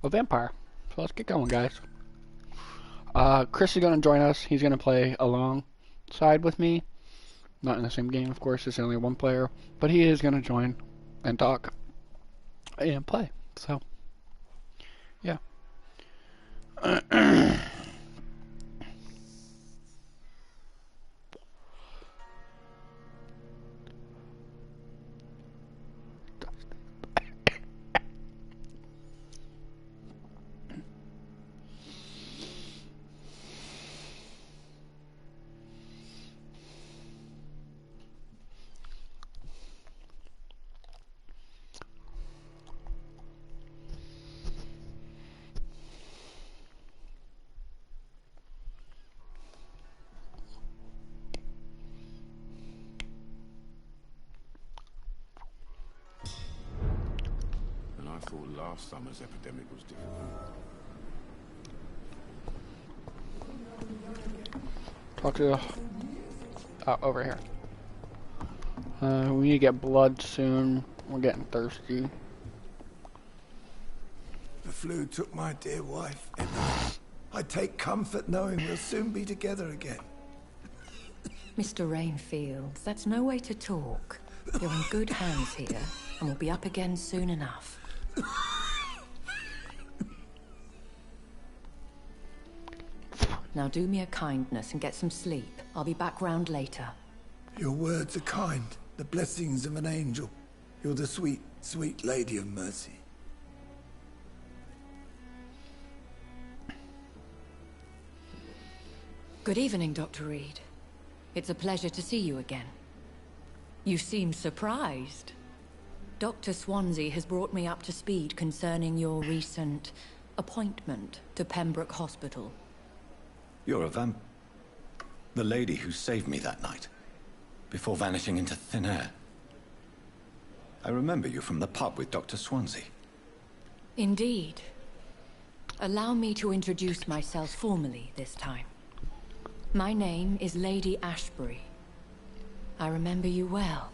a vampire. So let's get going, guys. Chris is going to join us. He's going to play alongside with me. Not in the same game, of course. It's only one player. But he is going to join and talk and play. So, yeah. And I thought last summer's epidemic was different. Talk to over here. We need to get blood soon. We're getting thirsty. The flu took my dear wife, and I take comfort knowing we'll soon be together again. Mr. Rainfield, that's no way to talk. You're in good hands here, and we'll be up again soon enough. Now do me a kindness and get some sleep. I'll be back round later. Your words are kind, the blessings of an angel. You're the sweet, sweet lady of mercy. Good evening, Dr. Reed. It's a pleasure to see you again. You seem surprised. Dr. Swansea has brought me up to speed concerning your recent appointment to Pembroke Hospital. You're a the lady who saved me that night, before vanishing into thin air. I remember you from the pub with Dr. Swansea. Indeed. Allow me to introduce myself formally this time. My name is Lady Ashbury. I remember you well,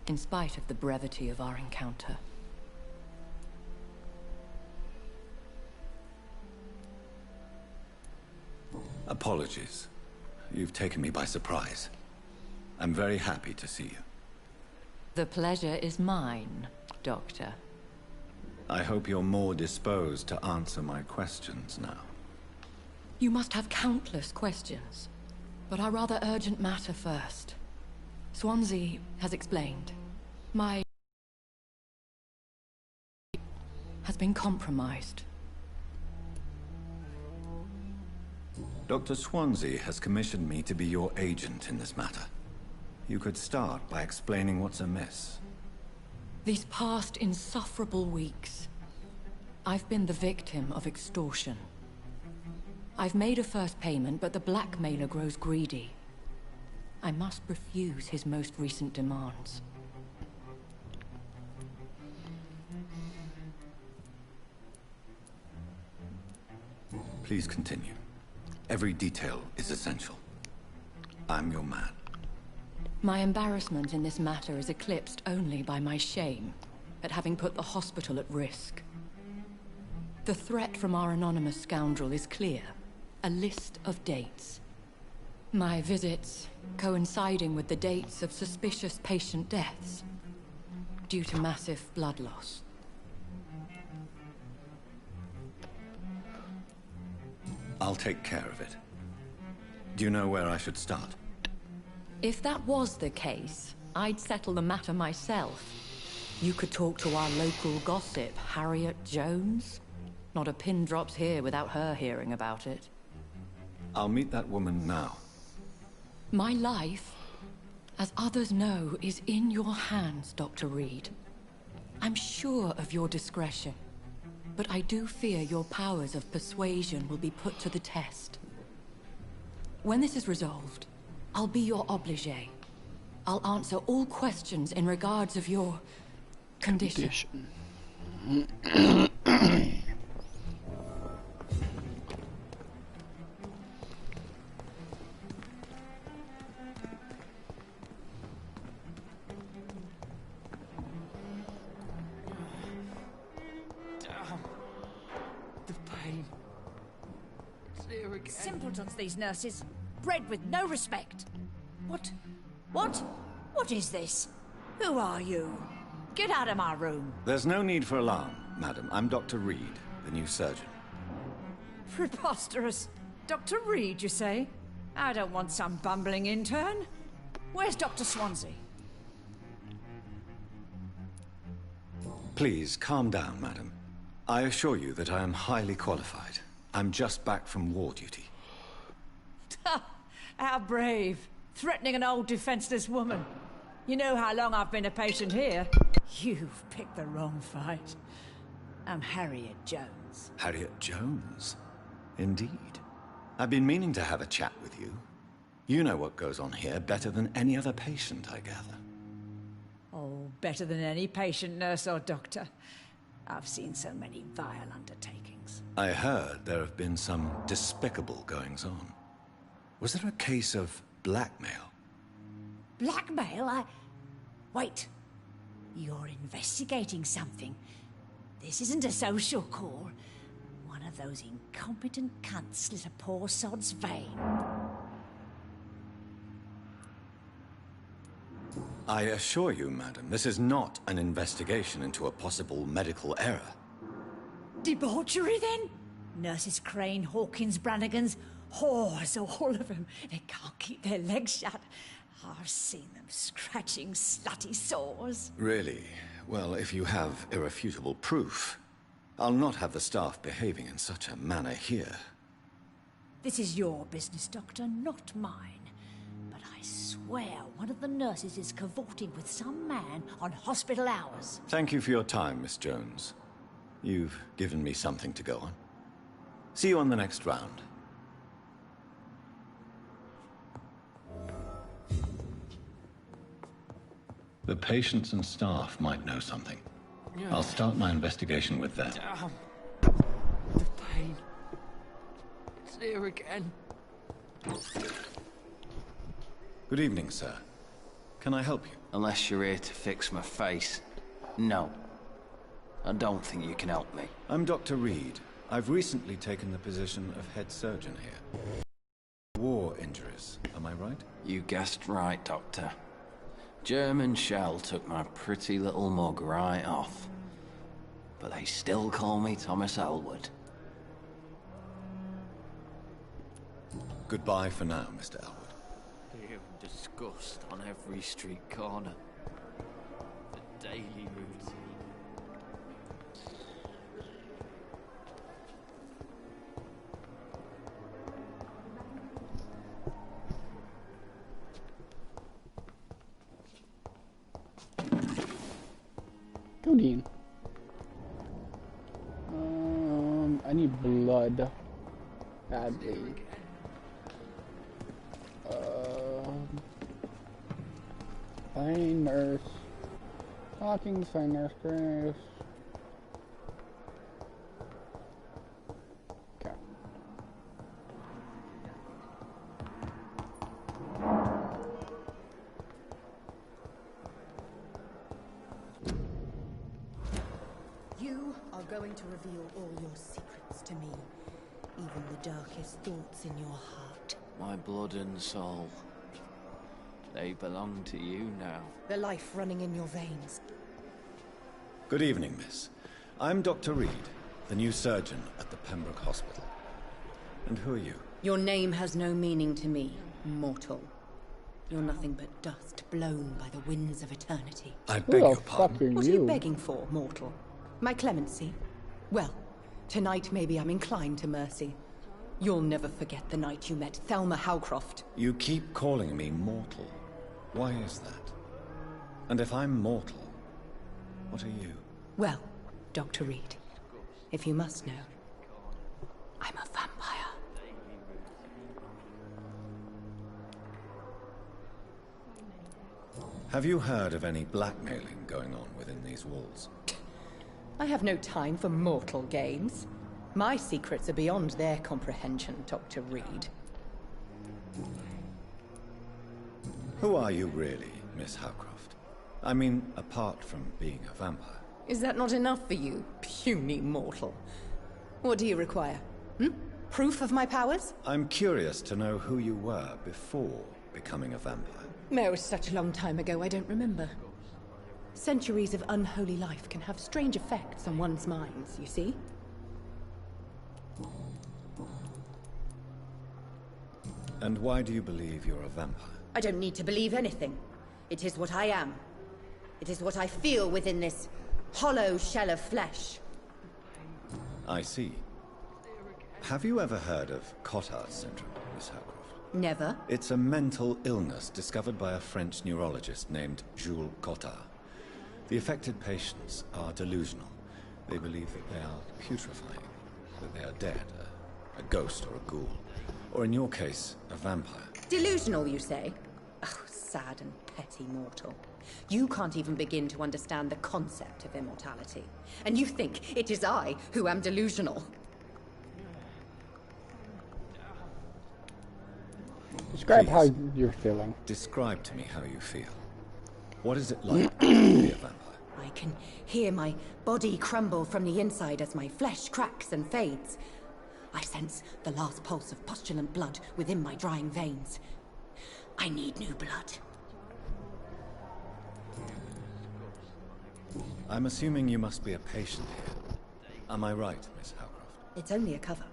in spite of the brevity of our encounter. Apologies. You've taken me by surprise. I'm very happy to see you. The pleasure is mine, Doctor. I hope you're more disposed to answer my questions now. You must have countless questions, but our rather urgent matter first. Swansea has explained. My has been compromised. Dr. Swansea has commissioned me to be your agent in this matter. You could start by explaining what's amiss. These past insufferable weeks, I've been the victim of extortion. I've made a first payment, but the blackmailer grows greedy. I must refuse his most recent demands. Please continue. Every detail is essential. I'm your man. My embarrassment in this matter is eclipsed only by my shame at having put the hospital at risk. The threat from our anonymous scoundrel is clear. A list of dates. My visits coinciding with the dates of suspicious patient deaths due to massive blood loss. I'll take care of it. Do you know where I should start? If that was the case, I'd settle the matter myself. You could talk to our local gossip, Harriet Jones. Not a pin drops here without her hearing about it. I'll meet that woman now. My life, as others know, is in your hands, Dr. Reed. I'm sure of your discretion, but I do fear your powers of persuasion will be put to the test. When this is resolved, I'll be your obligé. I'll answer all questions in regards of your condition. pain. It's here again. Simpletons, these nurses. Bred with no respect. What? What is this? Who are you? Get out of my room. There's no need for alarm, madam. I'm Dr. Reed, the new surgeon. Preposterous. Dr. Reed, you say? I don't want some bumbling intern. Where's Dr. Swansea? Please, calm down, madam. I assure you that I am highly qualified. I'm just back from war duty. How brave. Threatening an old defenseless woman. You know how long I've been a patient here? You've picked the wrong fight. I'm Harriet Jones. Harriet Jones? Indeed. I've been meaning to have a chat with you. You know what goes on here better than any other patient, I gather. Oh, better than any patient, nurse or doctor. I've seen so many vile undertakings. I heard there have been some despicable goings-on. Was there a case of blackmail? Blackmail? Wait. You're investigating something. This isn't a social call. One of those incompetent cunts slit a poor sod's vein. I assure you, madam, this is not an investigation into a possible medical error. Debauchery, then? Nurses Crane, Hawkins, Brannigans, whores, all of them. They can't keep their legs shut. I've seen them scratching slutty sores. Really? Well, if you have irrefutable proof, I'll not have the staff behaving in such a manner here. This is your business, Doctor, not mine. But I swear one of the nurses is cavorting with some man on hospital hours. Thank you for your time, Miss Jones. You've given me something to go on. See you on the next round. The patients and staff might know something. I'll start my investigation with them. Damn. The pain. It's here again. Good evening, sir. Can I help you? Unless you're here to fix my face. No. I don't think you can help me. I'm Dr. Reed. I've recently taken the position of head surgeon here. War injuries, am I right? You guessed right, Doctor. German shell took my pretty little mug right off. But they still call me Thomas Elwood. Goodbye for now, Mr. Elwood. Fear and disgust on every street corner. The daily routine. Codeine. I need blood. Badly. Fine nurse. Talking fine nurse, Grace. Okay. You are going to reveal all your secrets to me, even the darkest thoughts in your heart. My blood and soul. They belong to you now. The life running in your veins. Good evening, miss. I'm Dr. Reed, the new surgeon at the Pembroke Hospital. And who are you? Your name has no meaning to me, mortal. You're nothing but dust blown by the winds of eternity. I Who beg the your fuck pardon. are What are you you? begging for, mortal? My clemency? Well, tonight maybe I'm inclined to mercy. You'll never forget the night you met Thelma Howcroft. You keep calling me mortal. Why is that? And if I'm mortal, what are you? Well, Dr. Reed, if you must know, I'm a vampire. Have you heard of any blackmailing going on within these walls? I have no time for mortal games. My secrets are beyond their comprehension, Dr. Reed. Who are you really, Miss Howcroft? I mean, apart from being a vampire. Is that not enough for you, puny mortal? What do you require? Proof of my powers? I'm curious to know who you were before becoming a vampire. It was such a long time ago, I don't remember. Centuries of unholy life can have strange effects on one's minds, you see? And why do you believe you're a vampire? I don't need to believe anything. It is what I am. It is what I feel within this hollow shell of flesh. I see. Have you ever heard of Cotard syndrome, Miss Howcroft? Never. It's a mental illness discovered by a French neurologist named Jules Cotard. The affected patients are delusional. They believe that they are putrefying, that they are dead, a ghost or a ghoul. Or in your case, a vampire. Delusional, you say? Oh, sad and petty mortal. You can't even begin to understand the concept of immortality. And you think it is I who am delusional. Describe Please. how you're feeling. Describe to me how you feel. What is it like to be a vampire? I can hear my body crumble from the inside as my flesh cracks and fades. I sense the last pulse of postulant blood within my drying veins. I need new blood. I'm assuming you must be a patient here. Am I right, Miss Howcroft? It's only a cover.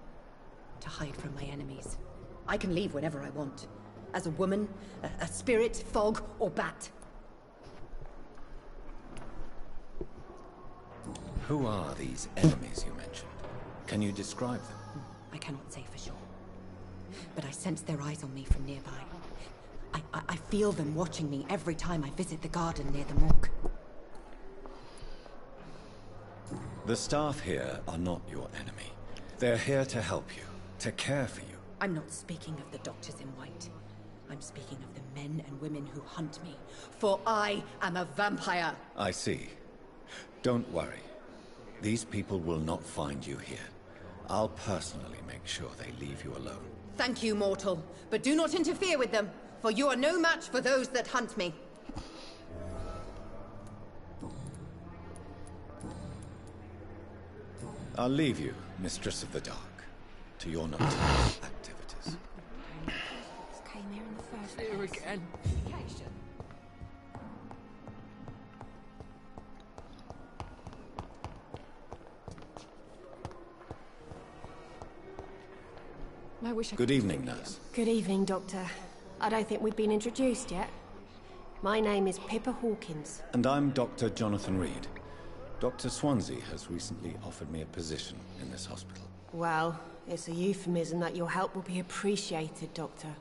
To hide from my enemies. I can leave whenever I want. As a woman, a spirit, fog, or bat. Who are these enemies you mentioned? Can you describe them? I cannot say for sure. But I sense their eyes on me from nearby. I feel them watching me every time I visit the garden near the morgue. The staff here are not your enemy. They're here to help you, to care for you. I'm not speaking of the doctors in white. I'm speaking of the men and women who hunt me. For I am a vampire. I see. Don't worry. These people will not find you here. I'll personally make sure they leave you alone. Thank you, mortal. But do not interfere with them, for you are no match for those that hunt me. I'll leave you, Mistress of the Dark, to your nocturnal activities. Came here in the first Here again. I wish I Good could evening, talk to nurse. Good evening, Doctor. I don't think we've been introduced yet. My name is Pippa Hawkins. And I'm Dr. Jonathan Reed. Dr. Swansea has recently offered me a position in this hospital. Well, it's a euphemism that your help will be appreciated, Doctor.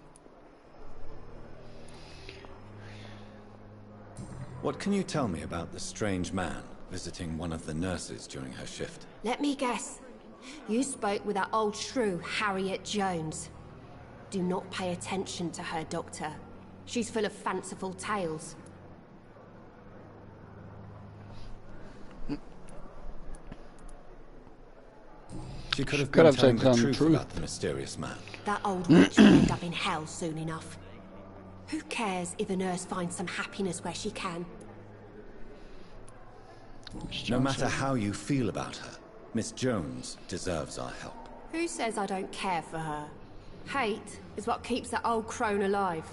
What can you tell me about the strange man visiting one of the nurses during her shift? Let me guess. You spoke with that old shrew, Harriet Jones. Do not pay attention to her, Doctor. She's full of fanciful tales. She could have Could been have telling said the some truth truth. about the mysterious man. That old witch will end up in hell soon enough. Who cares if a nurse finds some happiness where she can? No matter how you feel about her, Miss Jones deserves our help. Who says I don't care for her? Hate is what keeps that old crone alive.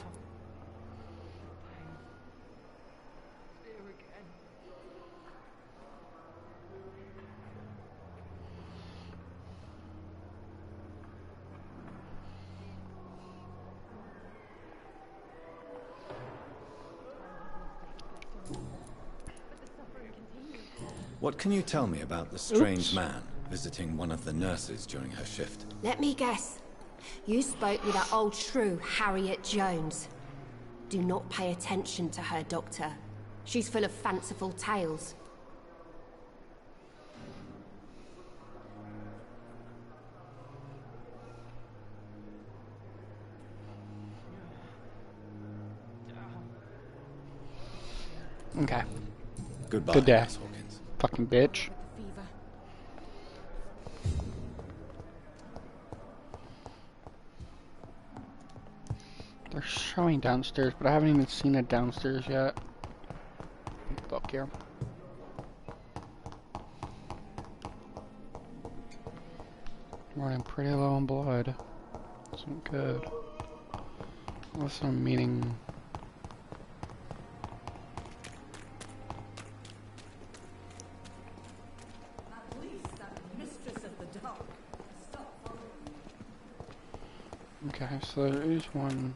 What can you tell me about the strange man visiting one of the nurses during her shift? Let me guess. You spoke with that old shrew, Harriet Jones. Do not pay attention to her, Doctor. She's full of fanciful tales. Okay. Goodbye, Good day. Miss Hawkins. Fucking bitch. They're showing downstairs, but I haven't even seen it downstairs yet. Look here. Running pretty low on blood. Isn't good. What's some meaning? At least I'm mistress of the dark. Stop following. Okay, so there is one.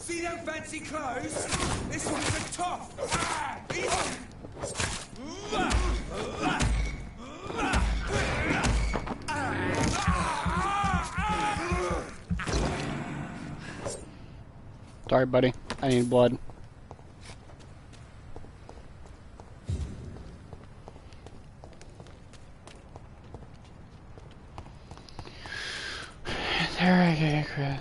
See them fancy clothes? This one's a tough. Sorry, buddy. I need blood. There I get it.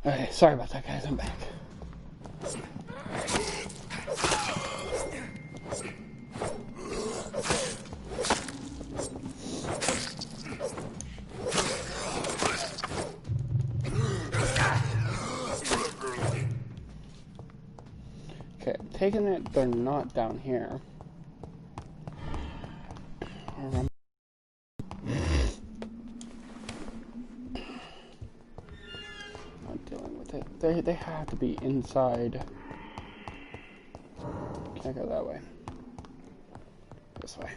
Okay, sorry about that, guys. I'm back. Okay, taking it they're not down here. Not dealing with it. They have to be inside. Can't go that way. This way.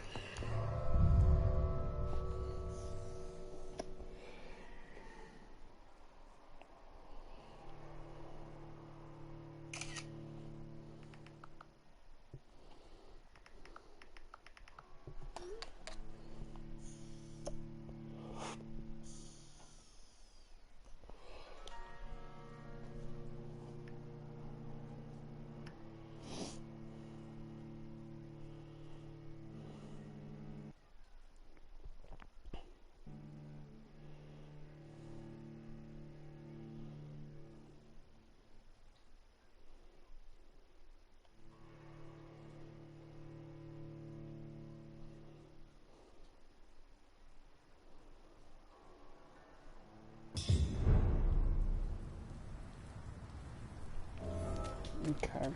Okay.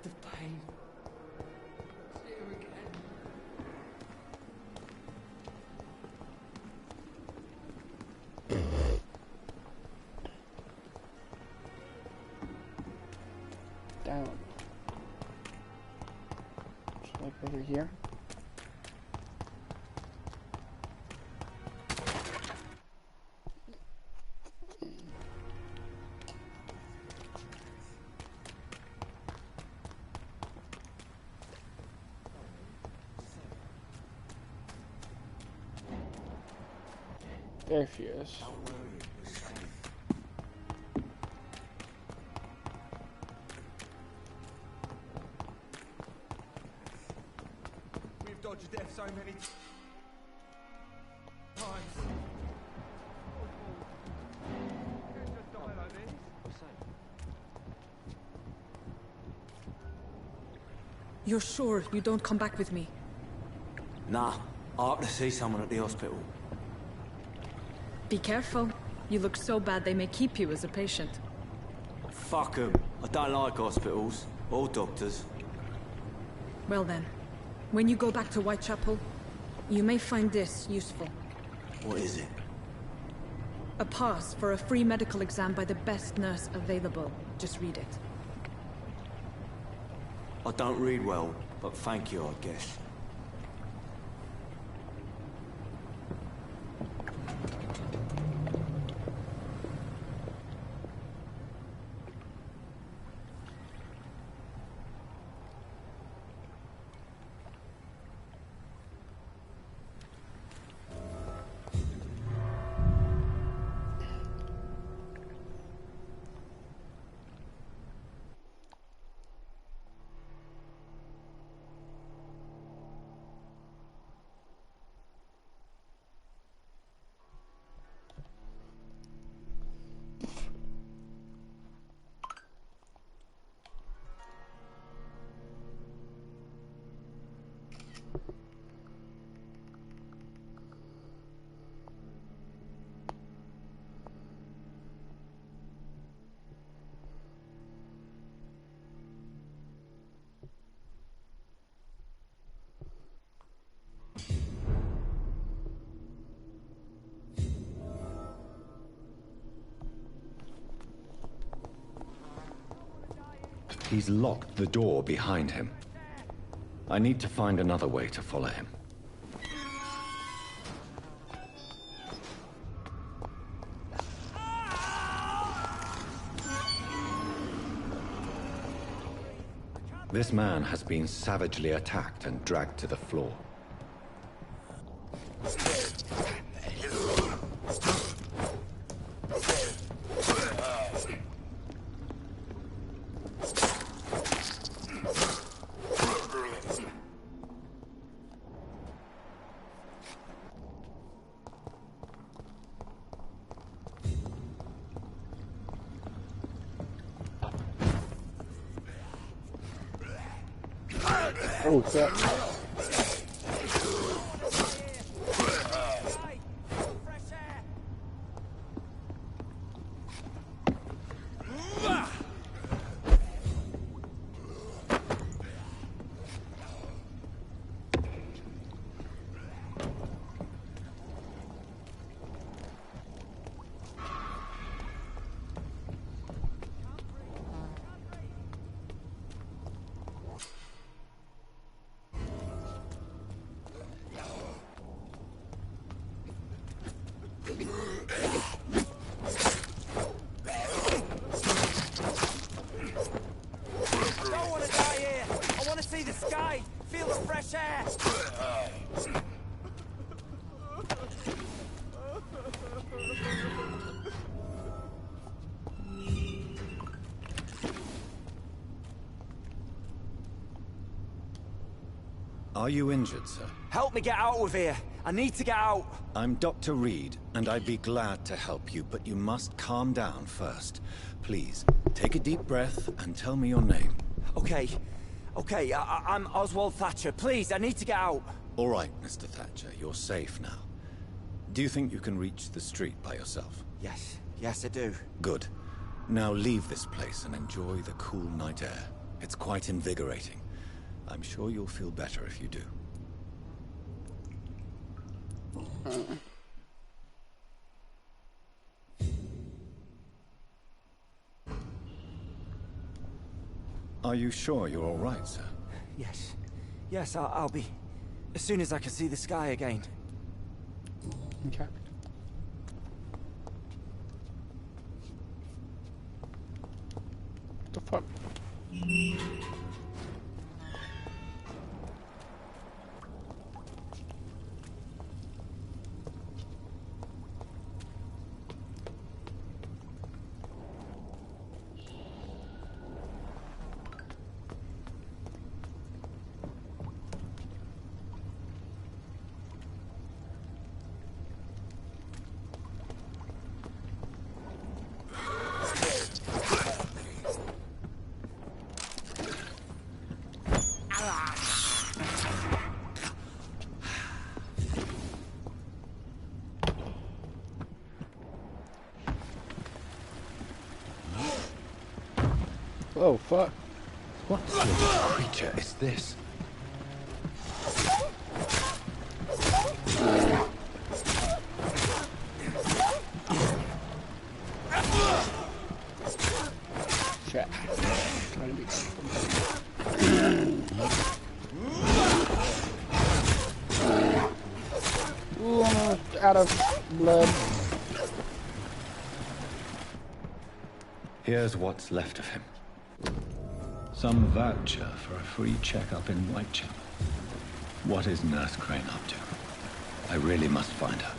The pain. It's here again. Down. Just like over here. There she is. We've dodged death so many times. Can't just die like this. You're sure you don't come back with me? Nah, I have to see someone at the hospital. Be careful. You look so bad they may keep you as a patient. Fuck 'em. I don't like hospitals. Or doctors. Well then, when you go back to Whitechapel, you may find this useful. What is it? A pass for a free medical exam by the best nurse available. Just read it. I don't read well, but thank you, I guess. He's locked the door behind him. I need to find another way to follow him. This man has been savagely attacked and dragged to the floor. Oh, shit. Are you injured, sir? Help me get out of here. I need to get out. I'm Dr. Reed, and I'd be glad to help you, but you must calm down first. Please, take a deep breath and tell me your name. Okay. I'm Oswald Thatcher. Please, I need to get out. All right, Mr. Thatcher, you're safe now. Do you think you can reach the street by yourself? Yes, I do. Good. Now leave this place and enjoy the cool night air. It's quite invigorating. I'm sure you'll feel better if you do. Are you sure you're all right, sir? Yes, I'll be. As soon as I can see the sky again. Okay. What the fuck? Oh, fuck. What sort of creature is this? Shit. Trying to be... Ooh, I'm almost out of blood. Here's what's left of him. Some voucher for a free checkup in Whitechapel. What is Nurse Crane up to? I really must find her.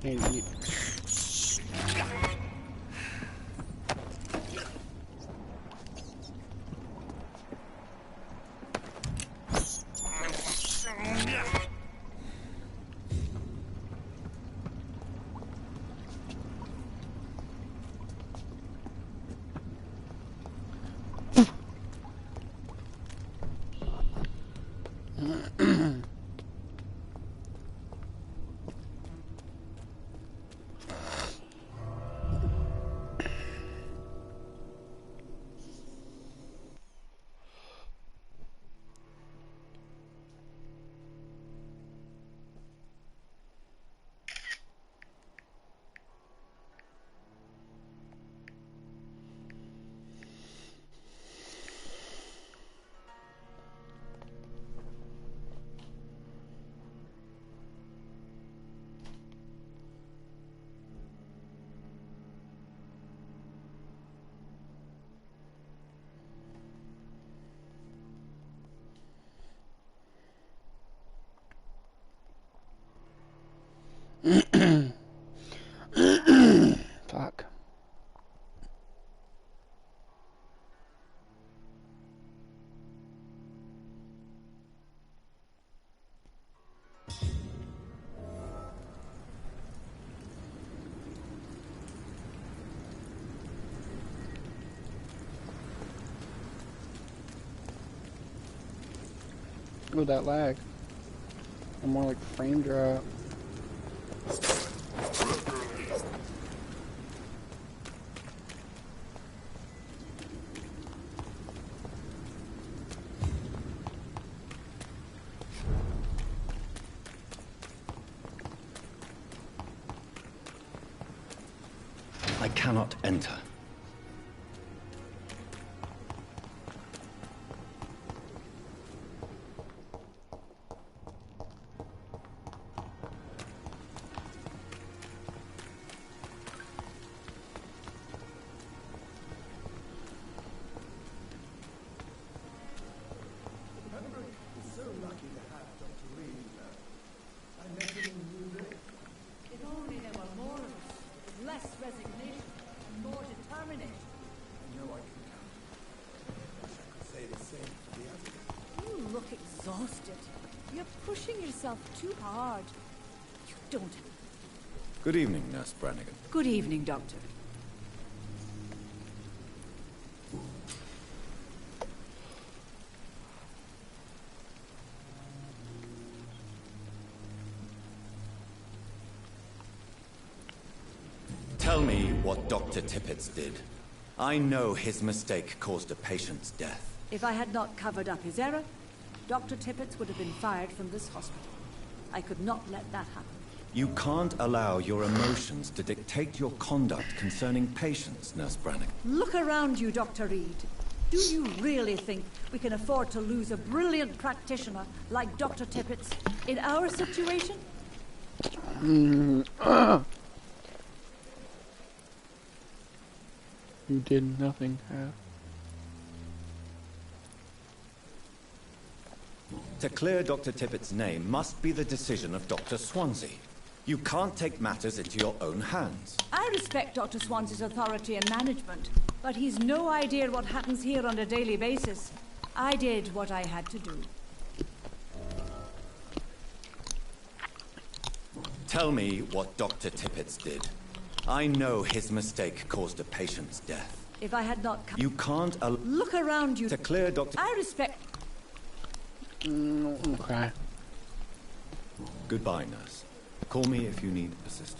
Hey, Ooh, that lag. Or more like frame drop. I cannot enter. So lucky to have Dr. Reed. I met him in New York. If only there were more of us, with less resignation and more determination. I know I can count. I wish I could say the same for the others. You look exhausted. You're pushing yourself too hard. You don't. Good evening, Nurse Brannigan. Good evening, Doctor. Tell me what Dr. Tippett did. I know his mistake caused a patient's death. If I had not covered up his error, Dr. Tippett would have been fired from this hospital. I could not let that happen. You can't allow your emotions to dictate your conduct concerning patients, Nurse Brannigan. Look around you, Dr. Reed. Do you really think we can afford to lose a brilliant practitioner like Dr. Tippett in our situation? You did nothing. To clear Dr. Tippett's name must be the decision of Dr. Swansea. You can't take matters into your own hands. I respect Dr. Swansea's authority and management, but he's no idea what happens here on a daily basis. I did what I had to do. Tell me what Dr. Tippett did. I know his mistake caused a patient's death. If I had not... You can't... Look around you... To clear Dr... I respect... Okay. Goodbye, nurse. Call me if you need assistance.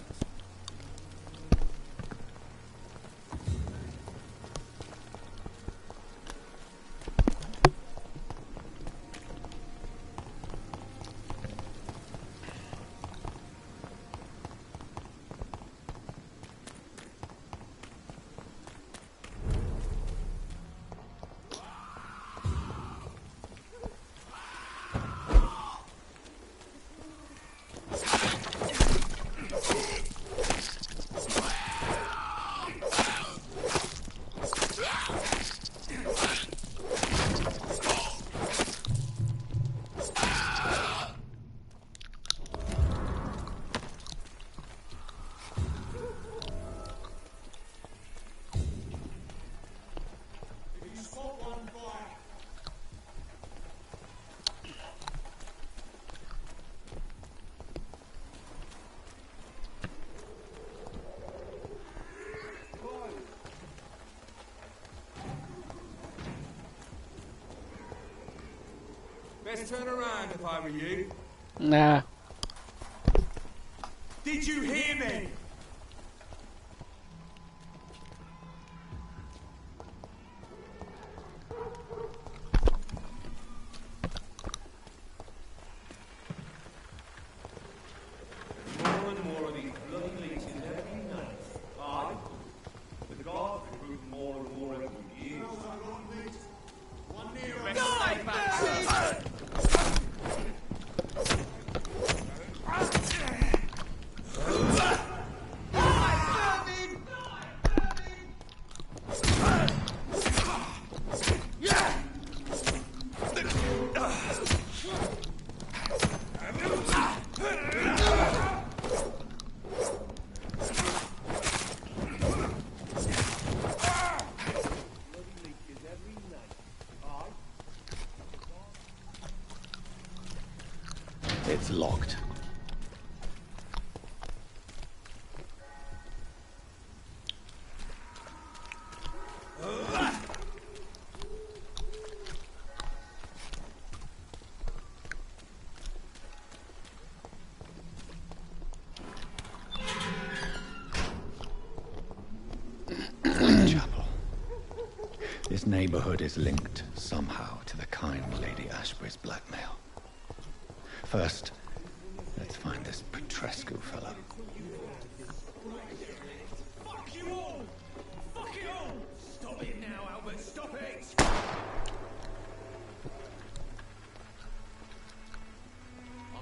Best turn around if I were you. Nah. Did you hear me? More and more of these bloody leeches every night. Aye. The guards recruit more and more every year. One near. Die, bastard! It's locked. neighborhood is linked somehow to the kind Lady Ashbury's blackmail. First, let's find this Petrescu fellow. Fuck you all! Fuck it all! Stop it now, Albert, stop it! I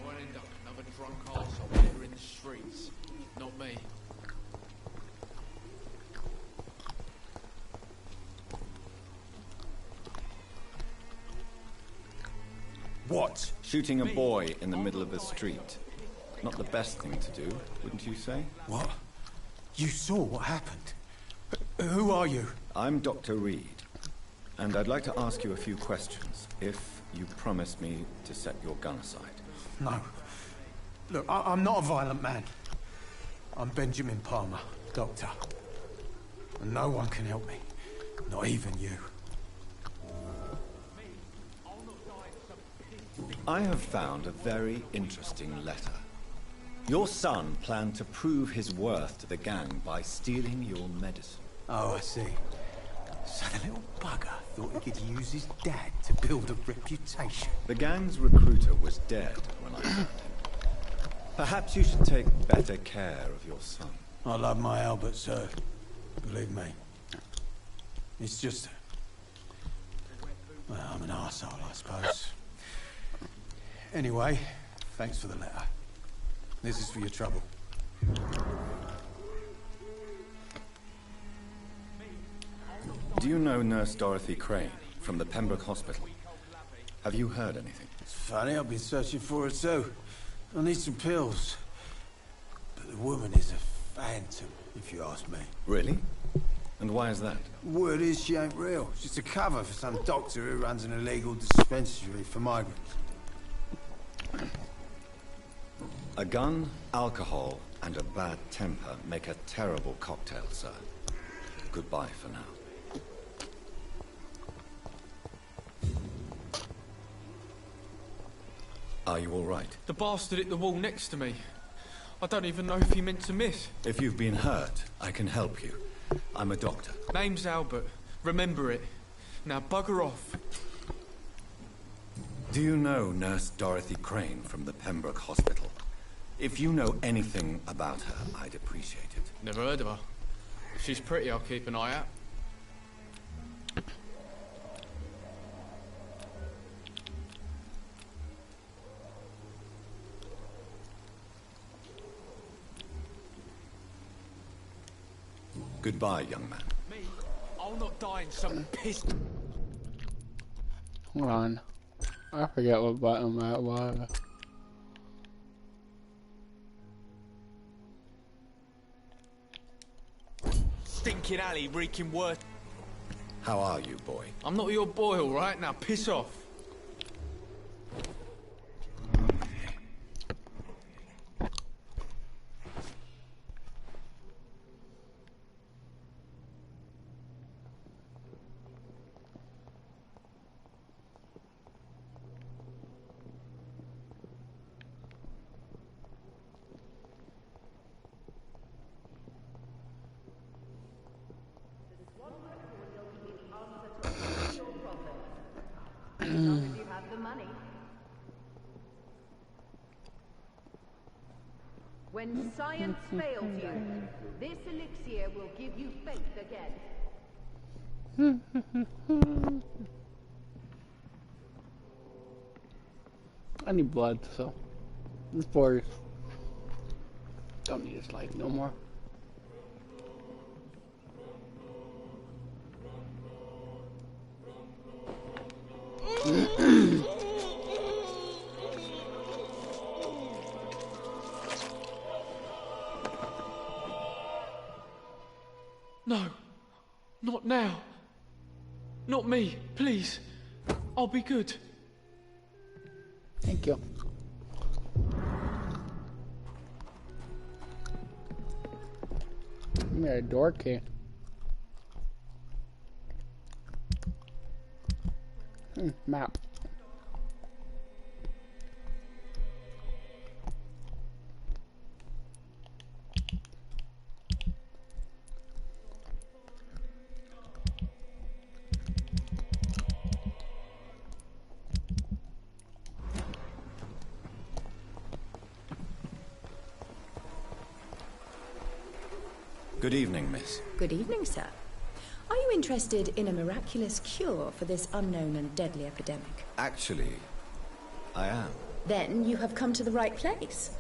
won't end up another drunk arsehole here in the streets. Not me. What? Shooting a boy in the middle of the street. Not the best thing to do, wouldn't you say? What? You saw what happened? Who are you? I'm Dr. Reed, and I'd like to ask you a few questions, if you promise me to set your gun aside. No. Look, I'm not a violent man. I'm Benjamin Palmer, doctor. And no one can help me. Not even you. I have found a very interesting letter. Your son planned to prove his worth to the gang by stealing your medicine. Oh, I see. So the little bugger thought he could use his dad to build a reputation. The gang's recruiter was dead when I found him. Perhaps you should take better care of your son. I love my Albert, sir. Believe me. It's just... well, I'm an arsehole, I suppose. Anyway, thanks for the letter. This is for your trouble. Do you know Nurse Dorothy Crane from the Pembroke Hospital? Have you heard anything? It's funny, I've been searching for her too. I need some pills. But the woman is a phantom, if you ask me. Really? And why is that? Word is she ain't real. She's a cover for some doctor who runs an illegal dispensary for migrants. A gun, alcohol, and a bad temper make a terrible cocktail, sir. Goodbye for now. Are you all right? The bastard hit the wall next to me. I don't even know if he meant to miss. If you've been hurt, I can help you. I'm a doctor. Name's Albert. Remember it. Now bugger off. Do you know Nurse Dorothy Crane from the Pembroke Hospital? If you know anything about her, I'd appreciate it. Never heard of her. If she's pretty, I'll keep an eye out. Goodbye, young man. Me? I'll not die in some piss. Hold on. I forget what button that was. Stinking alley reeking worse. How are you, boy? I'm not your boy, all right? Now piss off. When science fails you, this elixir will give you faith again. I need blood, so this boy don't need his life no more. No, not now. Not me, please. I'll be good. Thank you. Give me a door key. Map. Good evening, miss. Good evening, sir. Are you interested in a miraculous cure for this unknown and deadly epidemic? Actually, I am. Then you have come to the right place.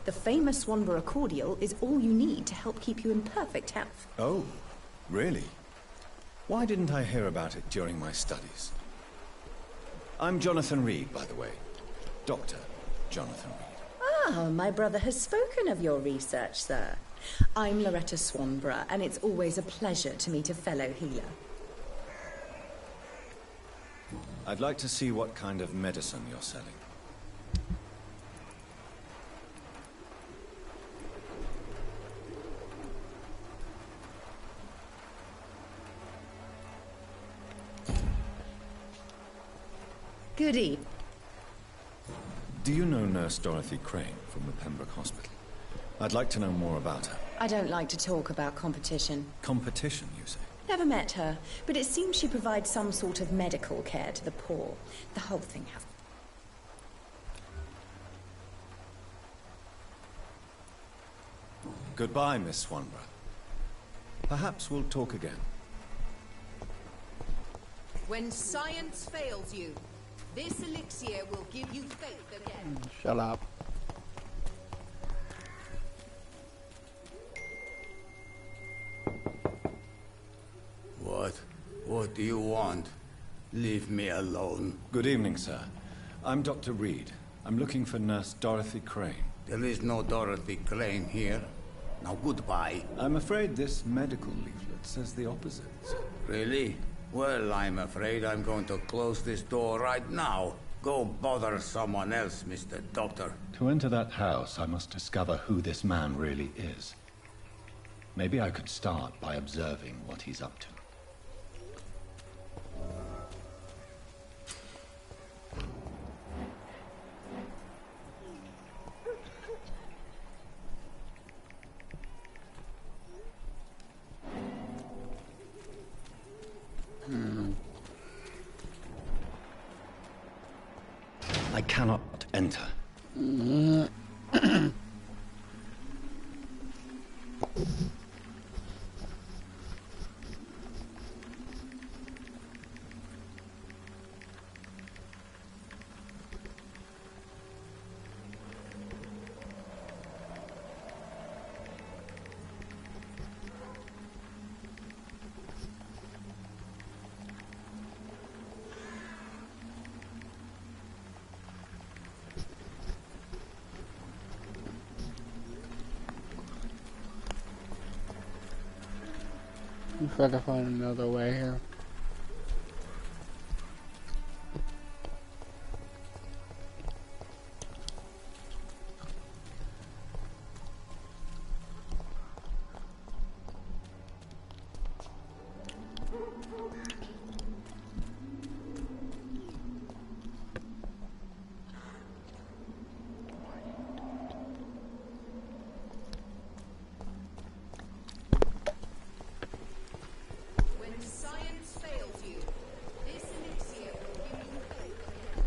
The famous Swanborough cordial is all you need to help keep you in perfect health. Oh, really? Why didn't I hear about it during my studies? I'm Jonathan Reed, by the way. Dr. Jonathan Reed. Ah, my brother has spoken of your research, sir. I'm Loretta Swanborough, and it's always a pleasure to meet a fellow healer. I'd like to see what kind of medicine you're selling. Good evening. Do you know Nurse Dorothy Crane from the Pembroke Hospital? I'd like to know more about her. I don't like to talk about competition. Competition, you say? Never met her, but it seems she provides some sort of medical care to the poor. The whole thing has... Goodbye, Miss Swanborough. Perhaps we'll talk again. When science fails you, this elixir will give you faith again. Shut up. What do you want? Leave me alone. Good evening, sir. I'm Dr. Reed. I'm looking for Nurse Dorothy Crane. There is no Dorothy Crane here. Now goodbye. I'm afraid this medical leaflet says the opposite. Really? Well, I'm afraid I'm going to close this door right now. Go bother someone else, Mr. Doctor. To enter that house, I must discover who this man really is. Maybe I could start by observing what he's up to. I cannot enter. We've got to find another way here. When science fails you, this elixir will give you faith again.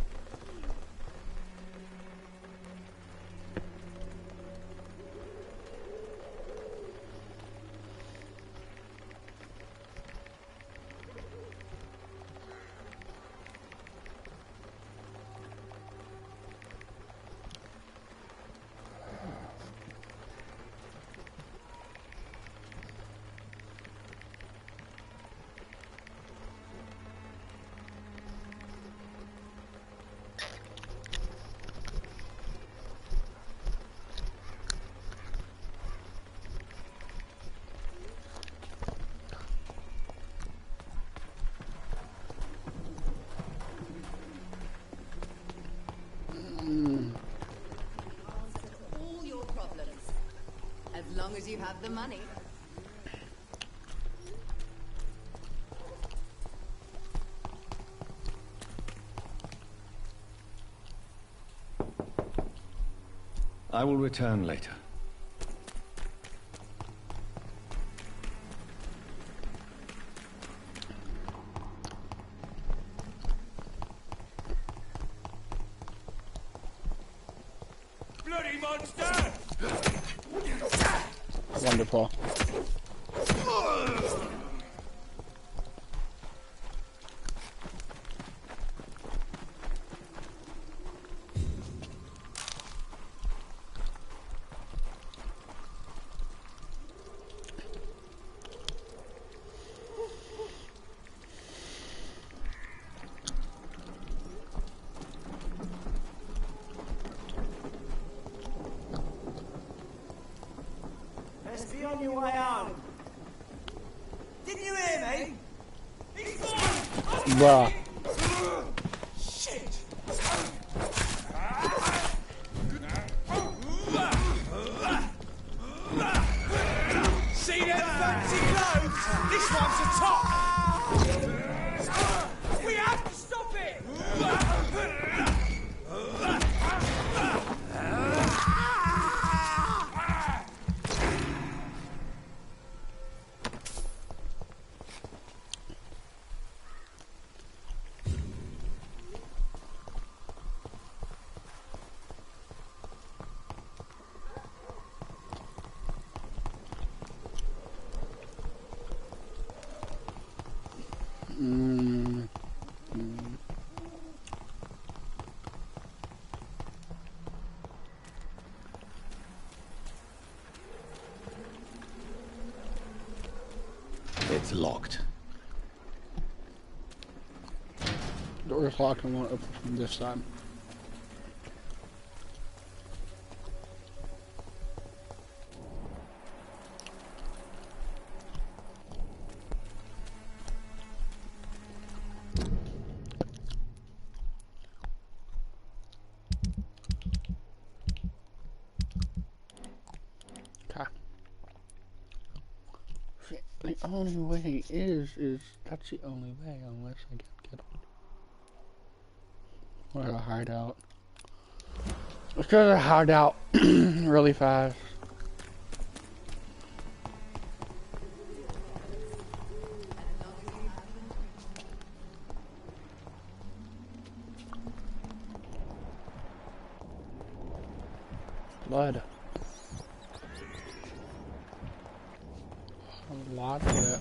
All your problems, as long as you have the money. I will return later. Bloody monster! Wonderful. on your way home. Didn't you hear me? He's gone! Bruh. Shit! See them fancy clothes? This one's a top! We have to stop it! It's locked. Door's locked and won't open from this side. The only way is that's the only way unless I get on. Or a hideout. Let's go to the hideout really fast. Blood. A lot of it.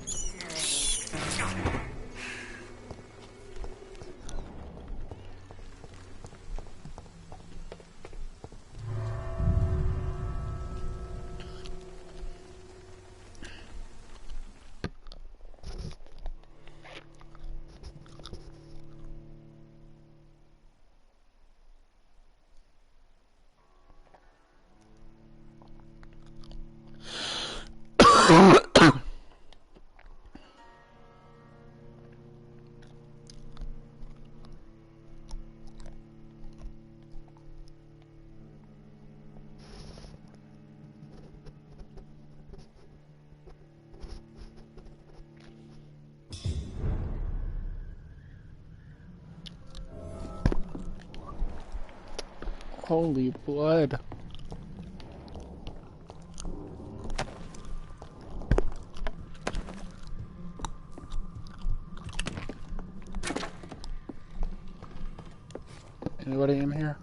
Holy blood. Anybody in here?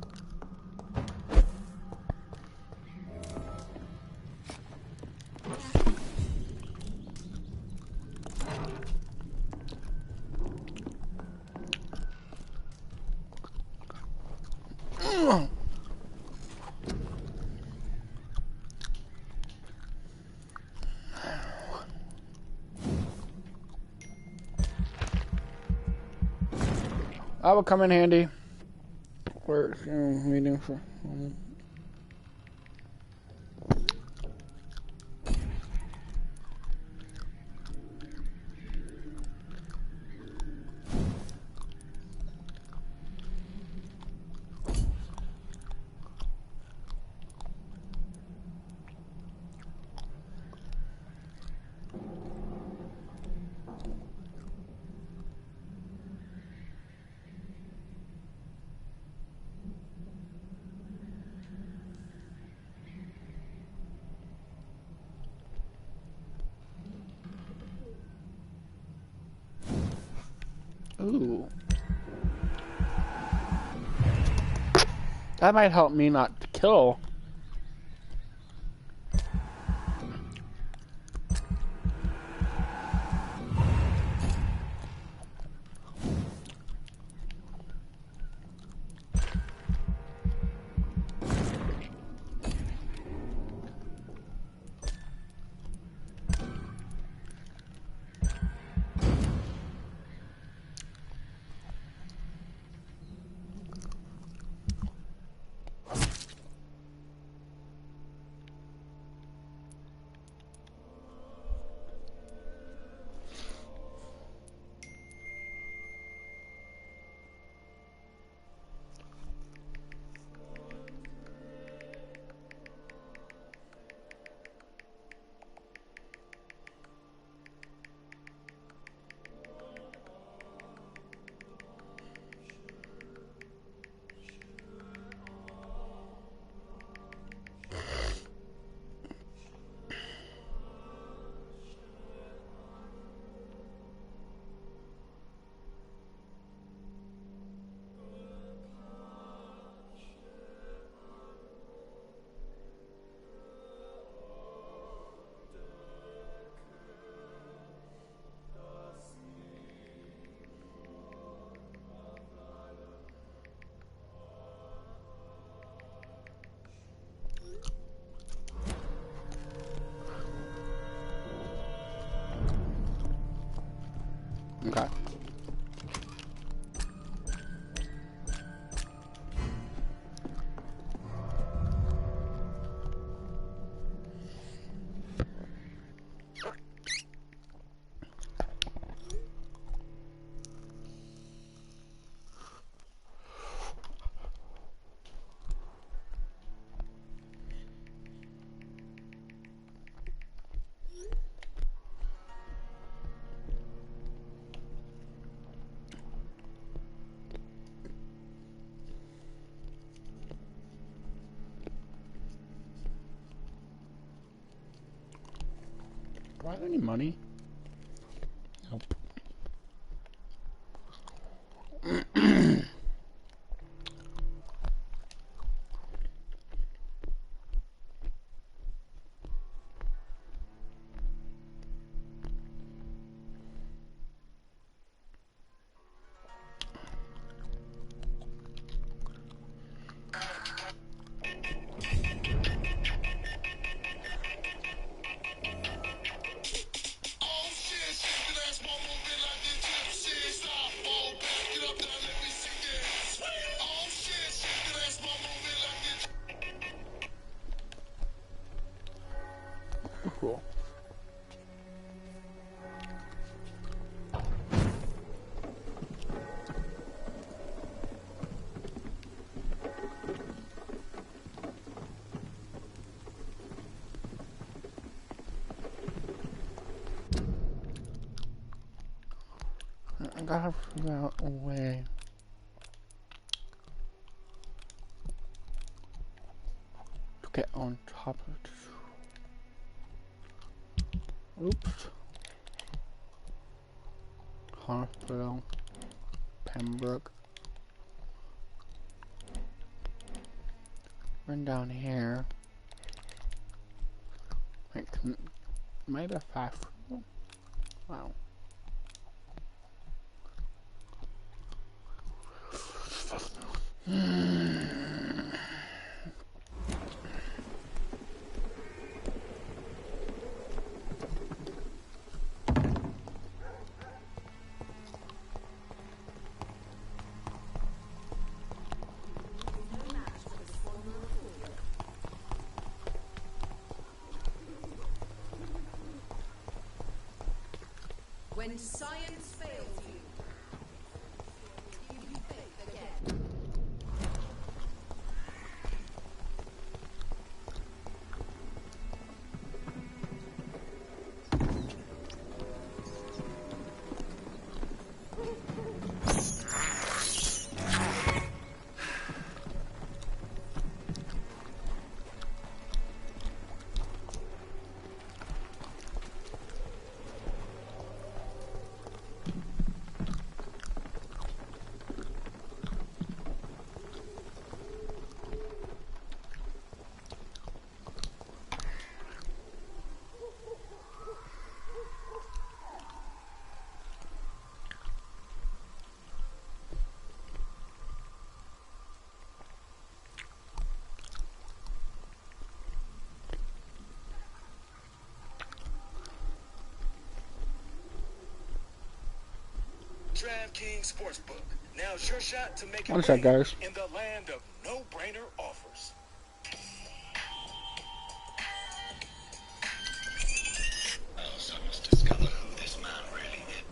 That would come in handy. We're meeting for. Ooh. That might help me not to kill. Okay. Do I have any money? Nope. Cool. I gotta figure out a way to get on top of it. Oops. Hospital. Pembroke. Run down here. Wait, maybe a fast food? Wow. When science fails you, give you faith again. DraftKings Sportsbook. Now's your shot to make it What's up, guys? in the land of no-brainer offers. So I must discover who this man really is.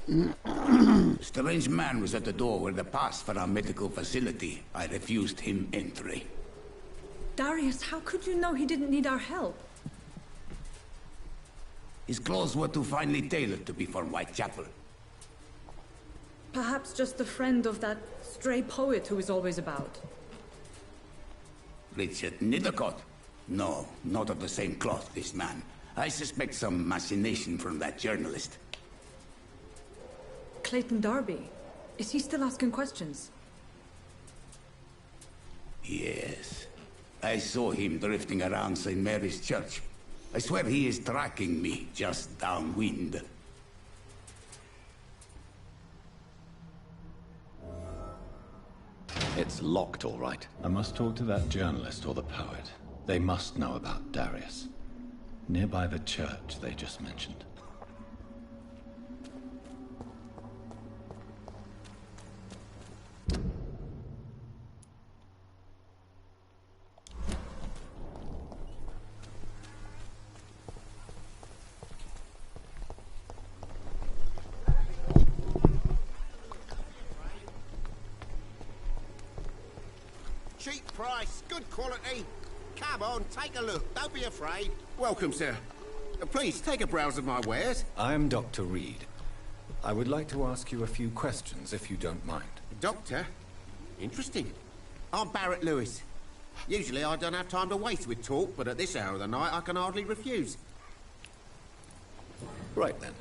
Strange man was at the door with a pass for our medical facility. I refused him entry. Darius, how could you know he didn't need our help? His clothes were too finely tailored to be from Whitechapel. Perhaps just a friend of that stray poet who is always about. Richard Nithercott? No, not of the same cloth, this man. I suspect some machination from that journalist. Clayton Darby. Is he still asking questions? Yes. I saw him drifting around St. Mary's Church. I swear he is tracking me just downwind. It's locked, all right. I must talk to that journalist or the poet. They must know about Darius. Nearby the church they just mentioned. Cheap price, good quality. Come on, take a look. Don't be afraid. Welcome, sir. Please, take a browse of my wares. I'm Dr. Reed. I would like to ask you a few questions, if you don't mind. Doctor? Interesting. I'm Barrett Lewis. Usually I don't have time to waste with talk, but at this hour of the night I can hardly refuse. Right then.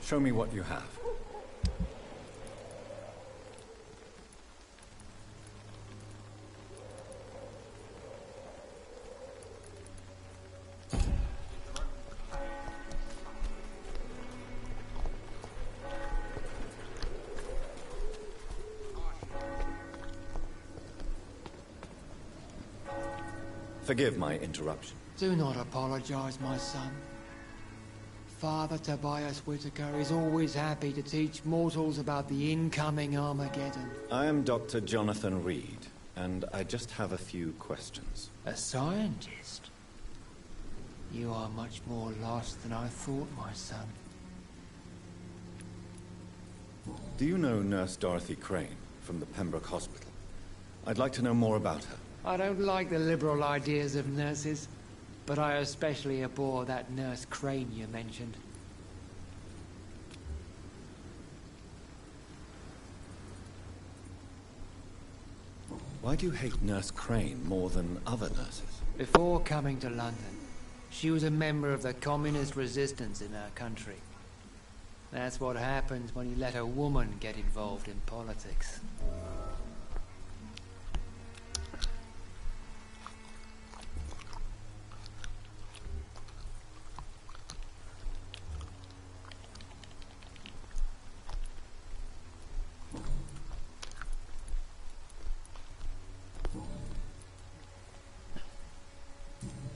Show me what you have. Forgive my interruption. Do not apologize, my son. Father Tobias Whitaker is always happy to teach mortals about the incoming Armageddon. I am Dr. Jonathan Reed, and I just have a few questions. A scientist? You are much more lost than I thought, my son. Do you know Nurse Dorothy Crane from the Pembroke Hospital? I'd like to know more about her. I don't like the liberal ideas of nurses, but I especially abhor that Nurse Crane you mentioned. Why do you hate Nurse Crane more than other nurses? Before coming to London, she was a member of the communist resistance in her country. That's what happens when you let a woman get involved in politics.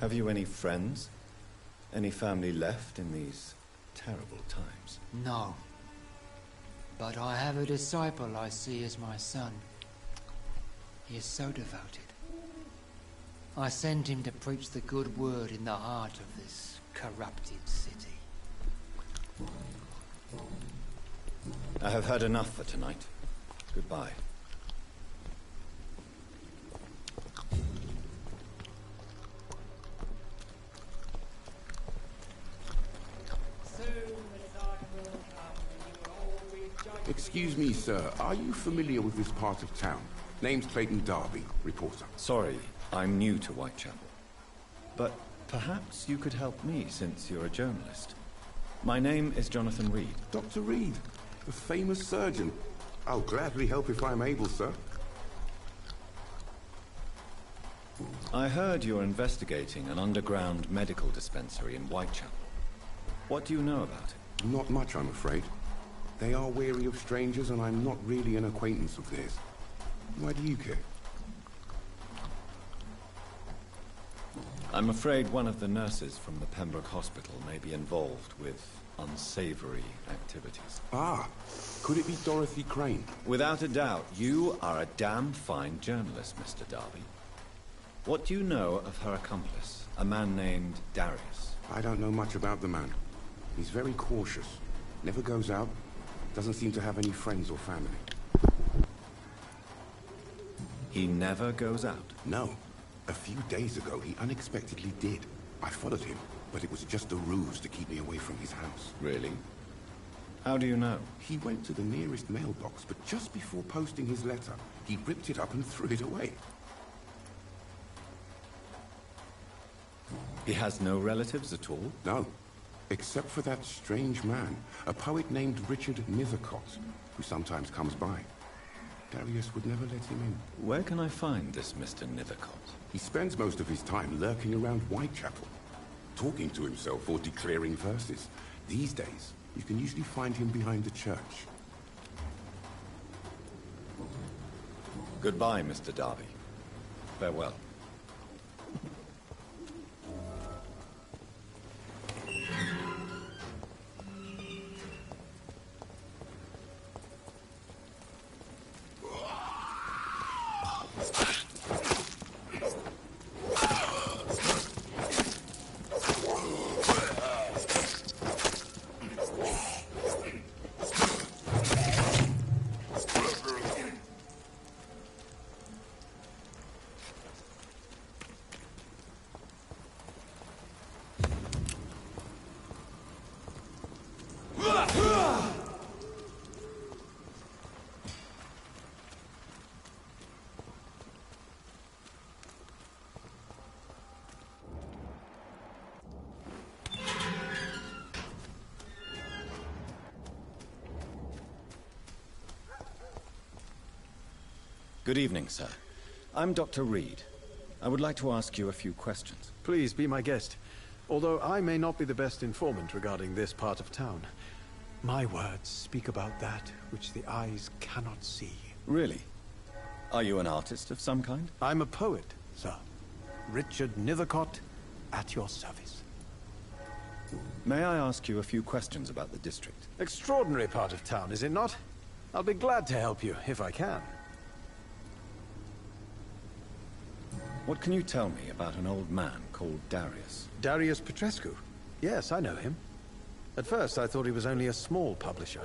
Have you any friends? Any family left in these terrible times? No. But I have a disciple I see as my son. He is so devoted. I send him to preach the good word in the heart of this corrupted city. I have heard enough for tonight. Goodbye. Excuse me, sir. Are you familiar with this part of town? Name's Clayton Darby, reporter. Sorry, I'm new to Whitechapel. But perhaps you could help me, since you're a journalist. My name is Jonathan Reed. Dr. Reed, the famous surgeon. I'll gladly help if I'm able, sir. I heard you're investigating an underground medical dispensary in Whitechapel. What do you know about it? Not much, I'm afraid. They are wary of strangers, and I'm not really an acquaintance of theirs. Why do you care? I'm afraid one of the nurses from the Pembroke Hospital may be involved with unsavory activities. Ah, could it be Dorothy Crane? Without a doubt, you are a damn fine journalist, Mr. Darby. What do you know of her accomplice, a man named Darius? I don't know much about the man. He's very cautious. Never goes out. Doesn't seem to have any friends or family. He never goes out? No. A few days ago, he unexpectedly did. I followed him, but it was just a ruse to keep me away from his house. Really? How do you know? He went to the nearest mailbox, but just before posting his letter, he ripped it up and threw it away. He has no relatives at all? No. Except for that strange man, a poet named Richard Nithercott, who sometimes comes by. Darius would never let him in. Where can I find this Mr. Nithercott? He spends most of his time lurking around Whitechapel, talking to himself or declaring verses. These days, you can usually find him behind the church. Goodbye, Mr. Darby. Farewell. Good evening, sir. I'm Dr. Reed. I would like to ask you a few questions. Please be my guest. Although I may not be the best informant regarding this part of town, my words speak about that which the eyes cannot see. Really? Are you an artist of some kind? I'm a poet, sir. Richard Nithercott, at your service. May I ask you a few questions about the district? Extraordinary part of town, is it not? I'll be glad to help you, if I can. What can you tell me about an old man called Darius? Darius Petrescu? Yes, I know him. At first, I thought he was only a small publisher.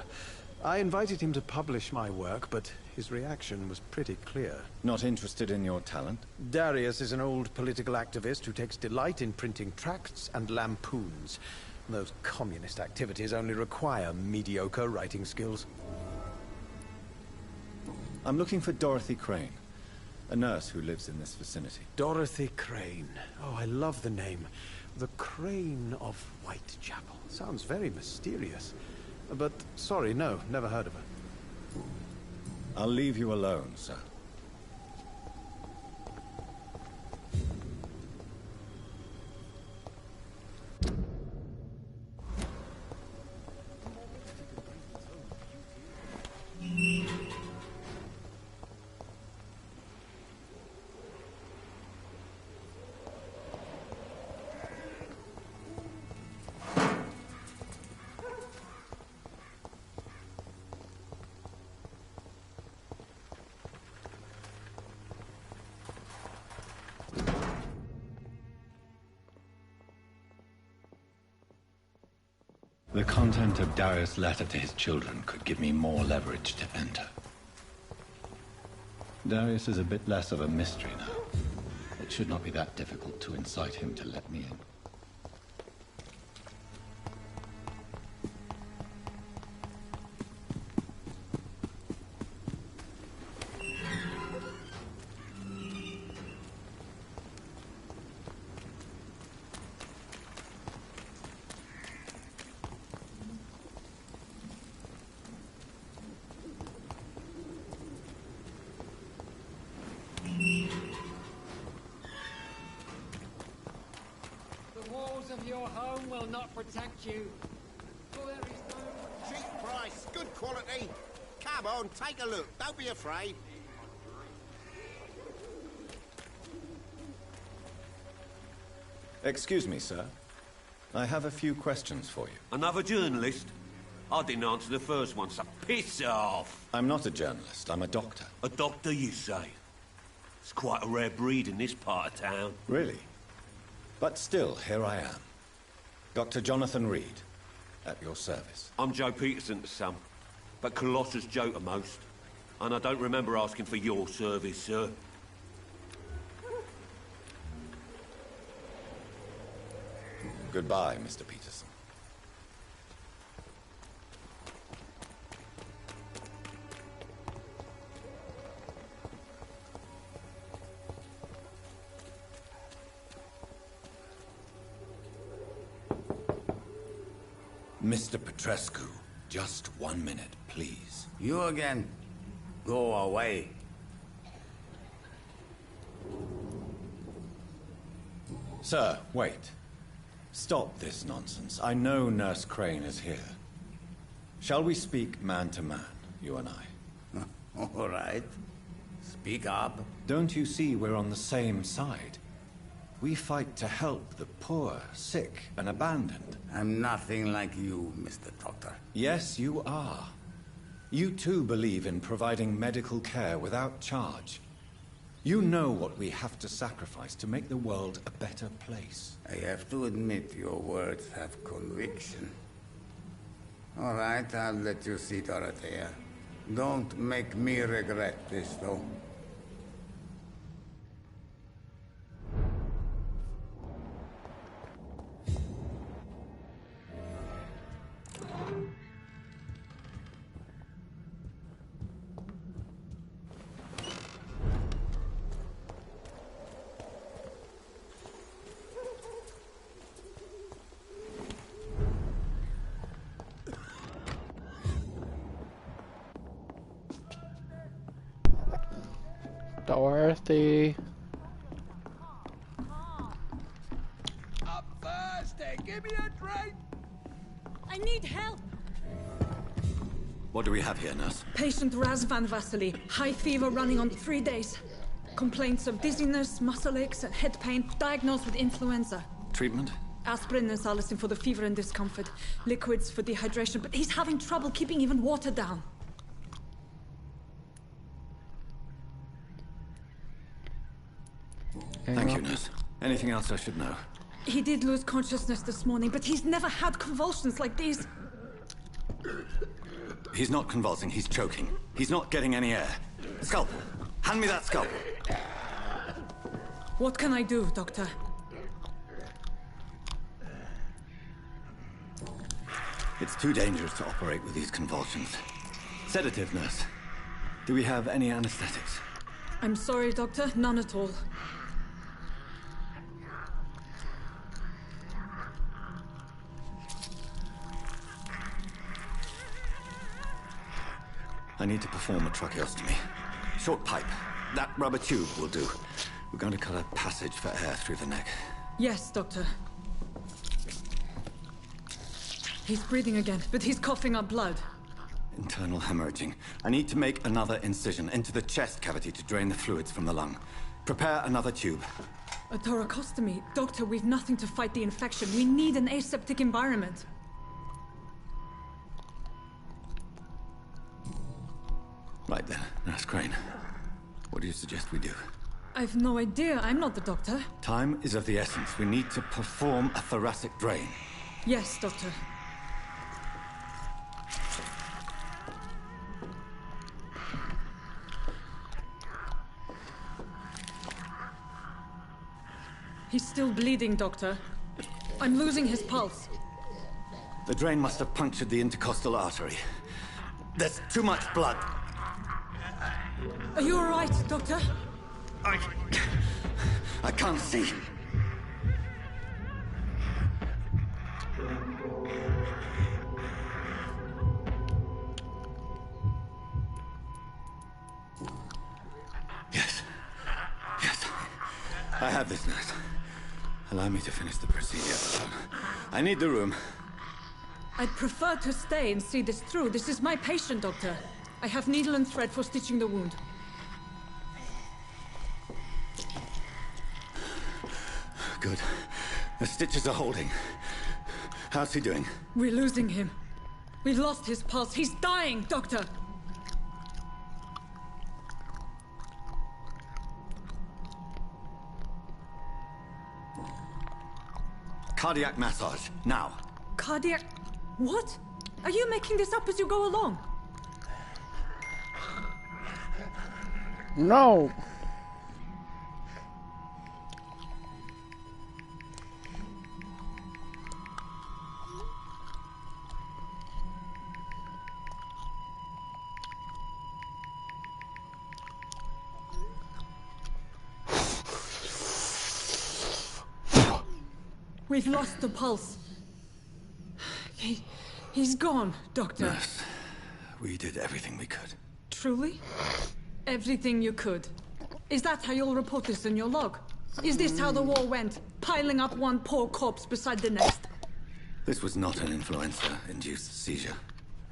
I invited him to publish my work, but his reaction was pretty clear. Not interested in your talent? Darius is an old political activist who takes delight in printing tracts and lampoons. Those communist activities only require mediocre writing skills. I'm looking for Dorothy Crane, a nurse who lives in this vicinity. Dorothy Crane. Oh, I love the name. The Crane of Whitechapel. Sounds very mysterious. But, sorry, no, never heard of her. I'll leave you alone, sir. The content of Darius' letter to his children could give me more leverage to enter. Darius is a bit less of a mystery now. It should not be that difficult to incite him to let me in. Of your home will not protect you. For there is no Cheap price, good quality. Come on, take a look. Don't be afraid. Excuse me, sir. I have a few questions for you. Another journalist? I didn't answer the first one, so piss off. I'm not a journalist, I'm a doctor. A doctor, you say? It's quite a rare breed in this part of town. Really? But still, here I am. Dr. Jonathan Reed, at your service. I'm Joe Peterson's son. but Colossus joker most. And I don't remember asking for your service, sir. Goodbye, Mr. Peterson. Mr. Petrescu, just 1 minute, please. You again? Go away. Sir, wait. Stop this nonsense. I know Nurse Crane is here. Shall we speak man to man, you and I? All right. Speak up. Don't you see we're on the same side? We fight to help the poor, sick, and abandoned. I'm nothing like you, Mr. Doctor. Yes, you are. You too believe in providing medical care without charge. You know what we have to sacrifice to make the world a better place. I have to admit your words have conviction. All right, I'll let you see, Dorothea. Don't make me regret this, though. Dorothy. I'm thirsty. Give me a drink. I need help. What do we have here, nurse? Patient Raz van Vasily. High fever running on 3 days. Complaints of dizziness, muscle aches, and head pain. Diagnosed with influenza. Treatment? Aspirin and salicin for the fever and discomfort. Liquids for dehydration, but he's having trouble keeping even water down. Thank you, nurse. Anything else I should know? He did lose consciousness this morning, but he's never had convulsions like these. He's not convulsing, he's choking. He's not getting any air. Scalpel! Hand me that scalpel! What can I do, Doctor? It's too dangerous to operate with these convulsions. Sedative, nurse. Do we have any anesthetics? I'm sorry, Doctor. None at all. I need to perform a tracheostomy. Short pipe. That rubber tube will do. We're going to cut a passage for air through the neck. Yes, Doctor. He's breathing again, but he's coughing up blood. Internal hemorrhaging. I need to make another incision into the chest cavity to drain the fluids from the lung. Prepare another tube. A thoracostomy? Doctor, we've nothing to fight the infection. We need an aseptic environment. Right then, Nurse Crane. What do you suggest we do? I've no idea. I'm not the doctor. Time is of the essence. We need to perform a thoracic drain. Yes, Doctor. He's still bleeding, Doctor. I'm losing his pulse. The drain must have punctured the intercostal artery. There's too much blood. Are you all right, Doctor? I can't see. Yes. Yes. I have this, nurse. Allow me to finish the procedure. I need the room. I'd prefer to stay and see this through. This is my patient, Doctor. I have needle and thread for stitching the wound. Good. The stitches are holding. How's he doing? We're losing him. We've lost his pulse. He's dying, Doctor! Cardiac massage, now. Cardiac... What? Are you making this up as you go along? No! We've lost the pulse. He's gone, Doctor. Nurse, we did everything we could. Truly? Everything you could. Is that how you'll report this in your log? Is this how the war went? Piling up one poor corpse beside the next? This was not an influenza-induced seizure.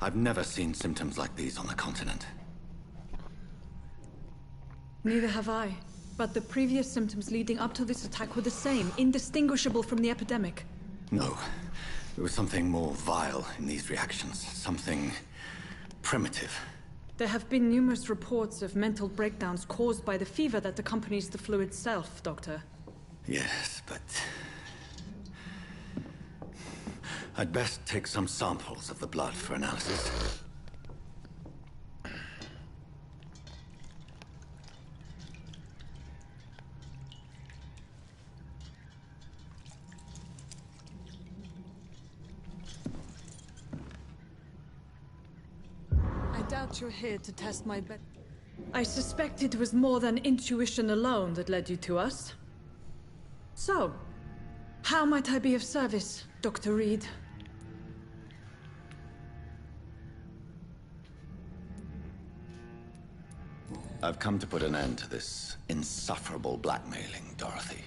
I've never seen symptoms like these on the continent. Neither have I. But the previous symptoms leading up to this attack were the same, indistinguishable from the epidemic. No. There was something more vile in these reactions. Something primitive. There have been numerous reports of mental breakdowns caused by the fever that accompanies the flu itself, Doctor. Yes, but... I'd best take some samples of the blood for analysis. I doubt you're here to test my bet. I suspect it was more than intuition alone that led you to us. So, how might I be of service, Dr. Reed? I've come to put an end to this insufferable blackmailing, Dorothy.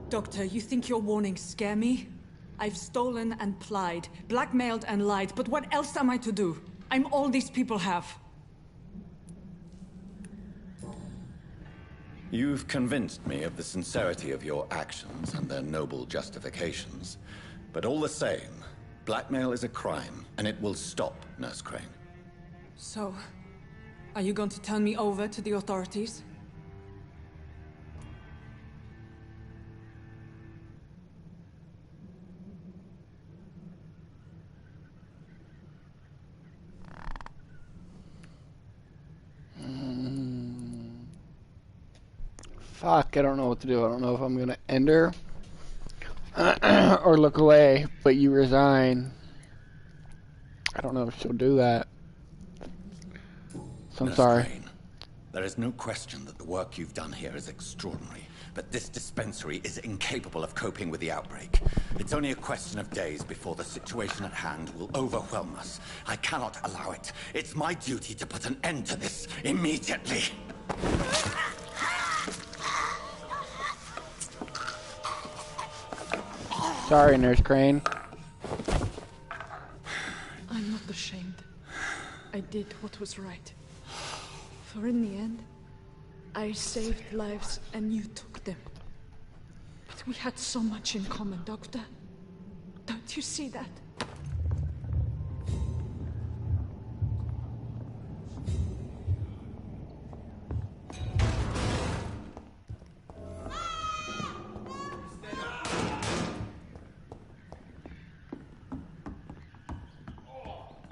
Doctor, you think your warnings scare me? I've stolen and plied, blackmailed and lied, but what else am I to do? I'm all these people have. You've convinced me of the sincerity of your actions and their noble justifications. But all the same, blackmail is a crime, and it will stop, Nurse Crane. So, are you going to turn me over to the authorities? Fuck, I don't know what to do. I don't know if I'm gonna end her or look away, but you resign. I don't know if she'll do that. So I'm Nurse sorry. Crane, there is no question that the work you've done here is extraordinary, but this dispensary is incapable of coping with the outbreak. It's only a question of days before the situation at hand will overwhelm us. I cannot allow it. It's my duty to put an end to this immediately. Sorry, Nurse Crane. I'm not ashamed. I did what was right. For in the end, I saved lives and you took them. But we had so much in common, Doctor. Don't you see that?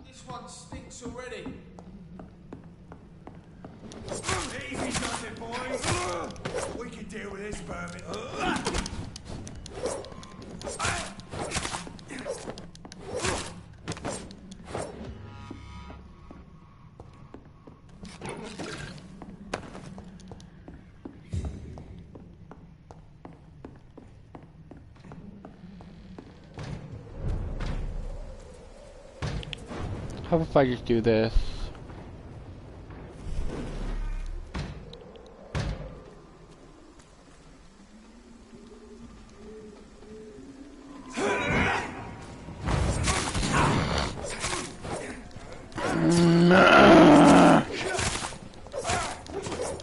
This one stinks already. Easy does it, boys. We can deal with this vermin. How if I just do this?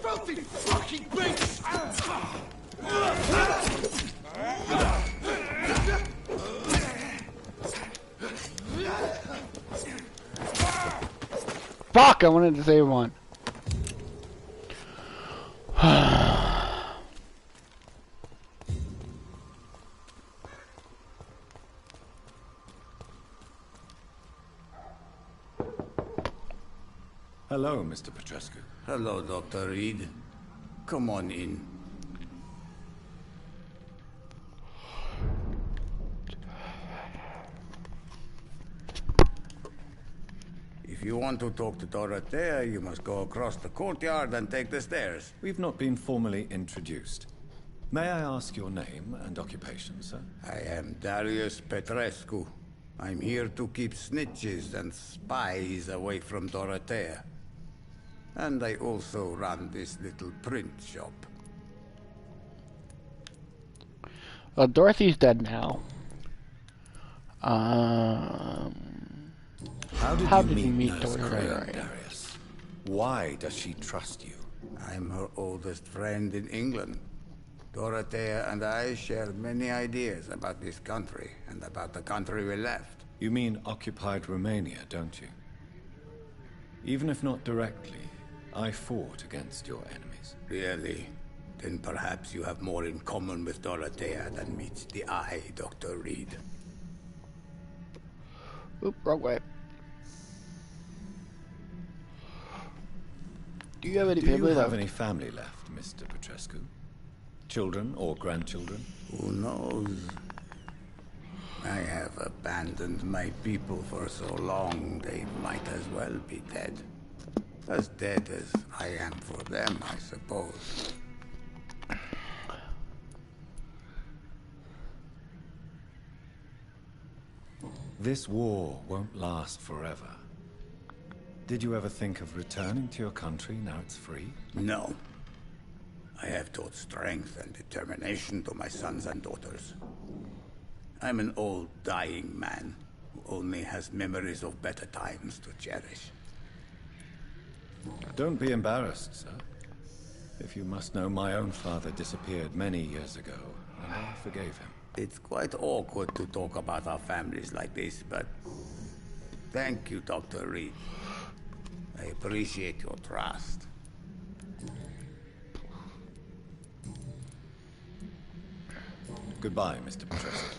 Filthy fucking beast! Fuck, I wanted to save one. Hello, Mr. Petrescu. Hello, Dr. Reed. Come on in. If you want to talk to Dorothea, you must go across the courtyard and take the stairs. We've not been formally introduced. May I ask your name and occupation, sir? I am Darius Petrescu. I'm here to keep snitches and spies away from Dorothea. And I also run this little print shop. Well, Dorothy's dead now. How did you meet Nurse Dorothea? Crane, Darius? Why does she trust you? I'm her oldest friend in England. Dorothea and I share many ideas about this country and about the country we left. You mean occupied Romania, don't you? Even if not directly, I fought against your enemies. Really? Then perhaps you have more in common with Dorothea than meets the eye, Dr. Reed. Oop, wrong way. Do you have any family left? any family left, Mr. Petrescu? Children or grandchildren? Who knows? I have abandoned my people for so long, they might as well be dead. As dead as I am for them, I suppose. This war won't last forever. Did you ever think of returning to your country now it's free? No. I have taught strength and determination to my sons and daughters. I'm an old, dying man who only has memories of better times to cherish. Don't be embarrassed, sir. If you must know, my own father disappeared many years ago, and I forgave him. It's quite awkward to talk about our families like this, but thank you, Dr. Reed. I appreciate your trust. Goodbye, Mr. Petrescu.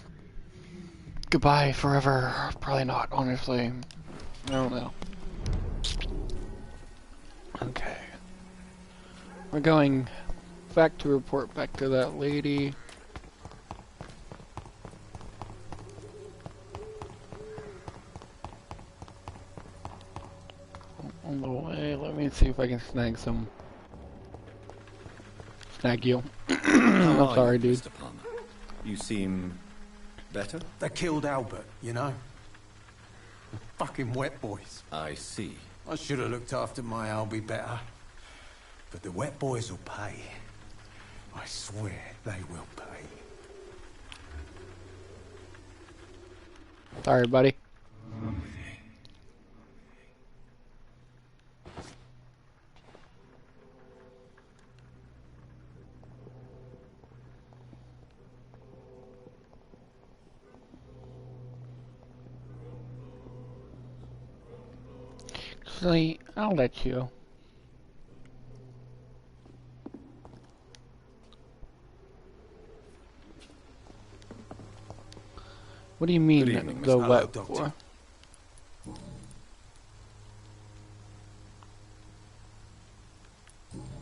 Goodbye forever. Probably not, honestly. I don't know. Okay. We're going back to report back to that lady. On the way, let me see if I can snag some. Snag you. I'm sorry, dude. Mr. Palmer? You seem better? They killed Albert, you know? The fucking wet boys. I see. I should have looked after my Albie better. But the wet boys will pay. I swear they will pay. Sorry, buddy. Actually, I'll let you. What do you mean, evening, the Mr. wet Doctor. boy?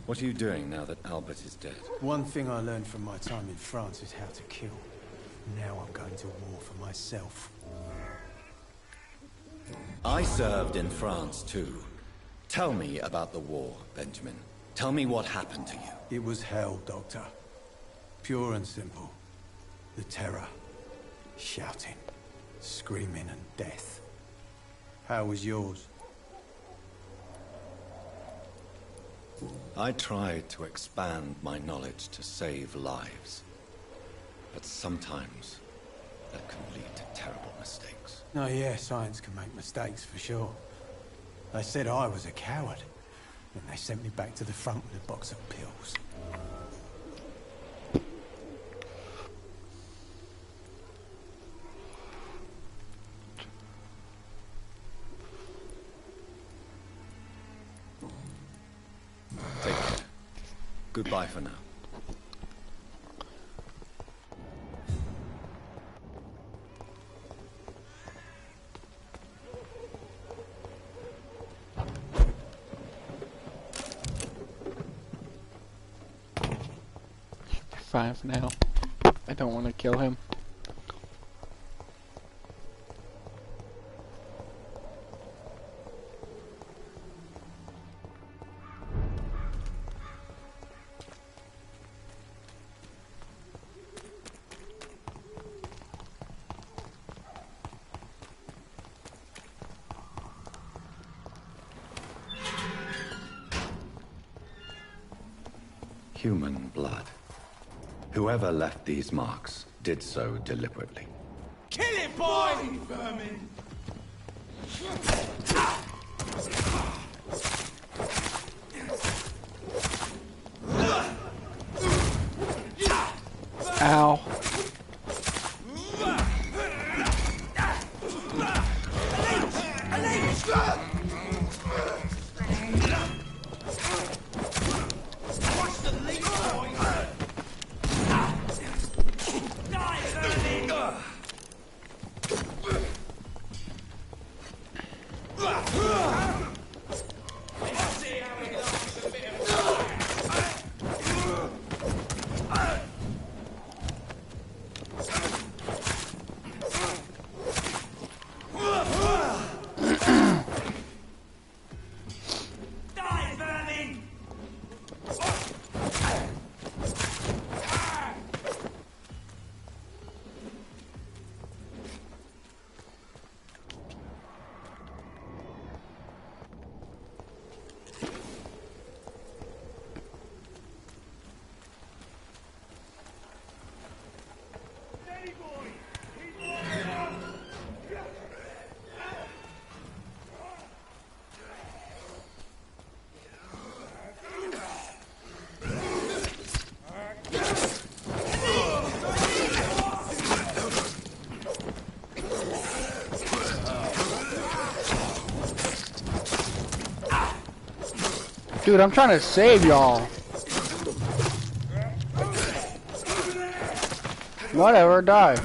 What are you doing now that Albert is dead? One thing I learned from my time in France is how to kill. Now I'm going to war for myself. I served in France too. Tell me about the war, Benjamin. Tell me what happened to you. It was hell, Doctor. Pure and simple. The terror. Shouting. Screaming and death. How was yours? I tried to expand my knowledge to save lives. But sometimes that can lead to terrible mistakes. Oh yeah, science can make mistakes for sure. They said I was a coward. And they sent me back to the front with a box of pills. Take care. Goodbye for now. fine for now. I don't want to kill him. Human blood. Whoever left these marks did so deliberately. Kill it, boy! Vermin! Ow. Dude, I'm trying to save y'all. Whatever, die.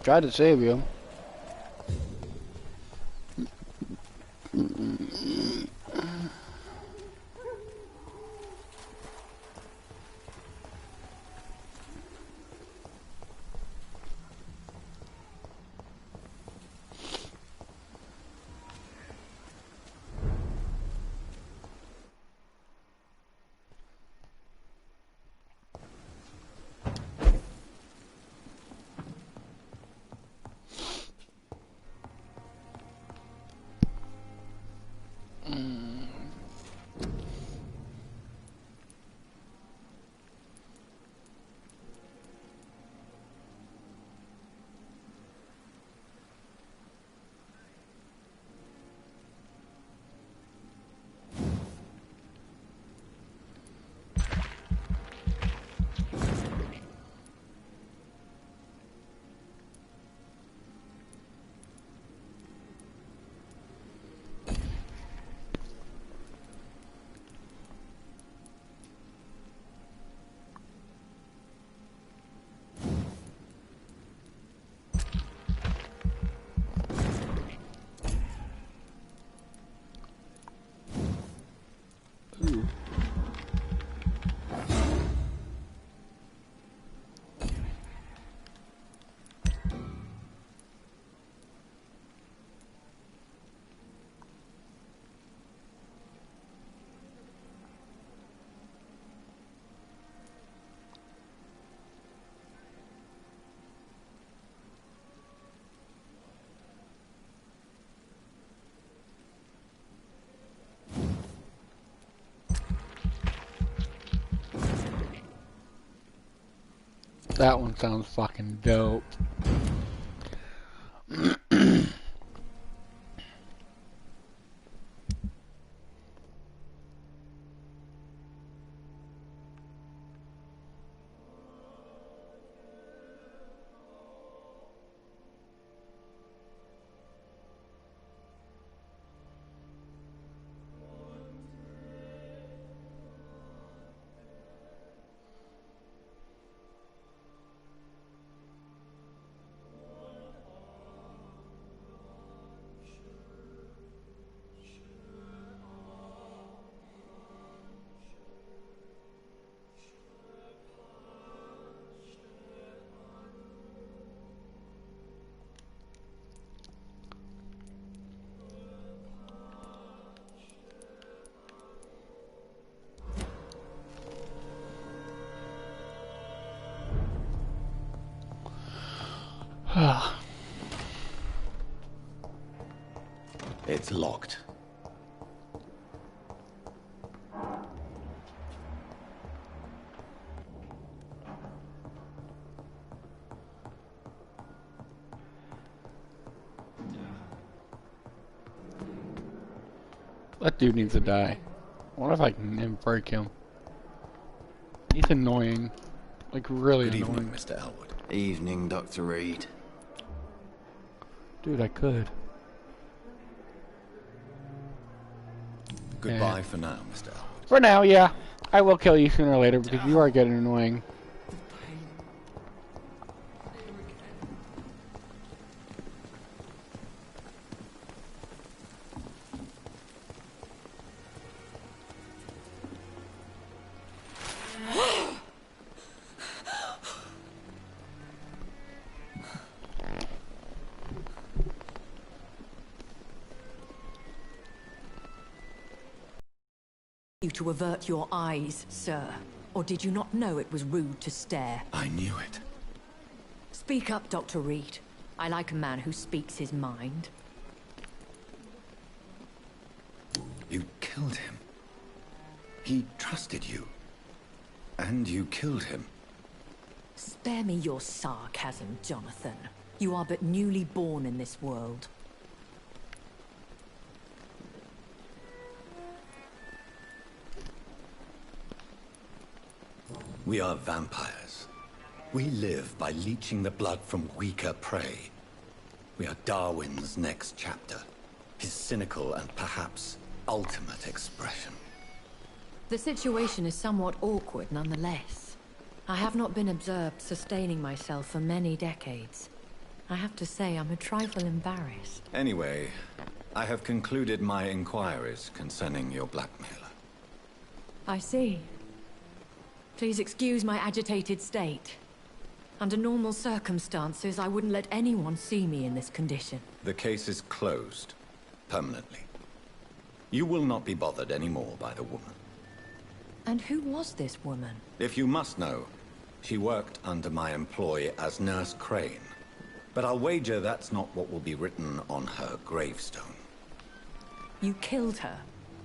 Tried to save you. That one sounds fucking dope. It's locked. That dude needs to die. I wonder if I can break him. He's annoying. Like, really Good annoying. evening, Mr. Elwood. Evening, Dr. Reed. Dude, I could. Goodbye Yeah. for now, Mr. Elwood. For now, yeah. I will kill you sooner or later because you are getting annoying. You to avert your eyes, sir. Or did you not know it was rude to stare? I knew it. Speak up, Dr. Reed. I like a man who speaks his mind. You killed him. He trusted you. And you killed him. Spare me your sarcasm, Jonathan. You are but newly born in this world. We are vampires. We live by leeching the blood from weaker prey. We are Darwin's next chapter. His cynical and perhaps ultimate expression. The situation is somewhat awkward nonetheless. I have not been observed sustaining myself for many decades. I have to say I'm a trifle embarrassed. Anyway, I have concluded my inquiries concerning your blackmailer. I see. Please excuse my agitated state. Under normal circumstances, I wouldn't let anyone see me in this condition. The case is closed. Permanently. You will not be bothered anymore by the woman. And who was this woman? If you must know, she worked under my employ as Nurse Crane. But I'll wager that's not what will be written on her gravestone. You killed her?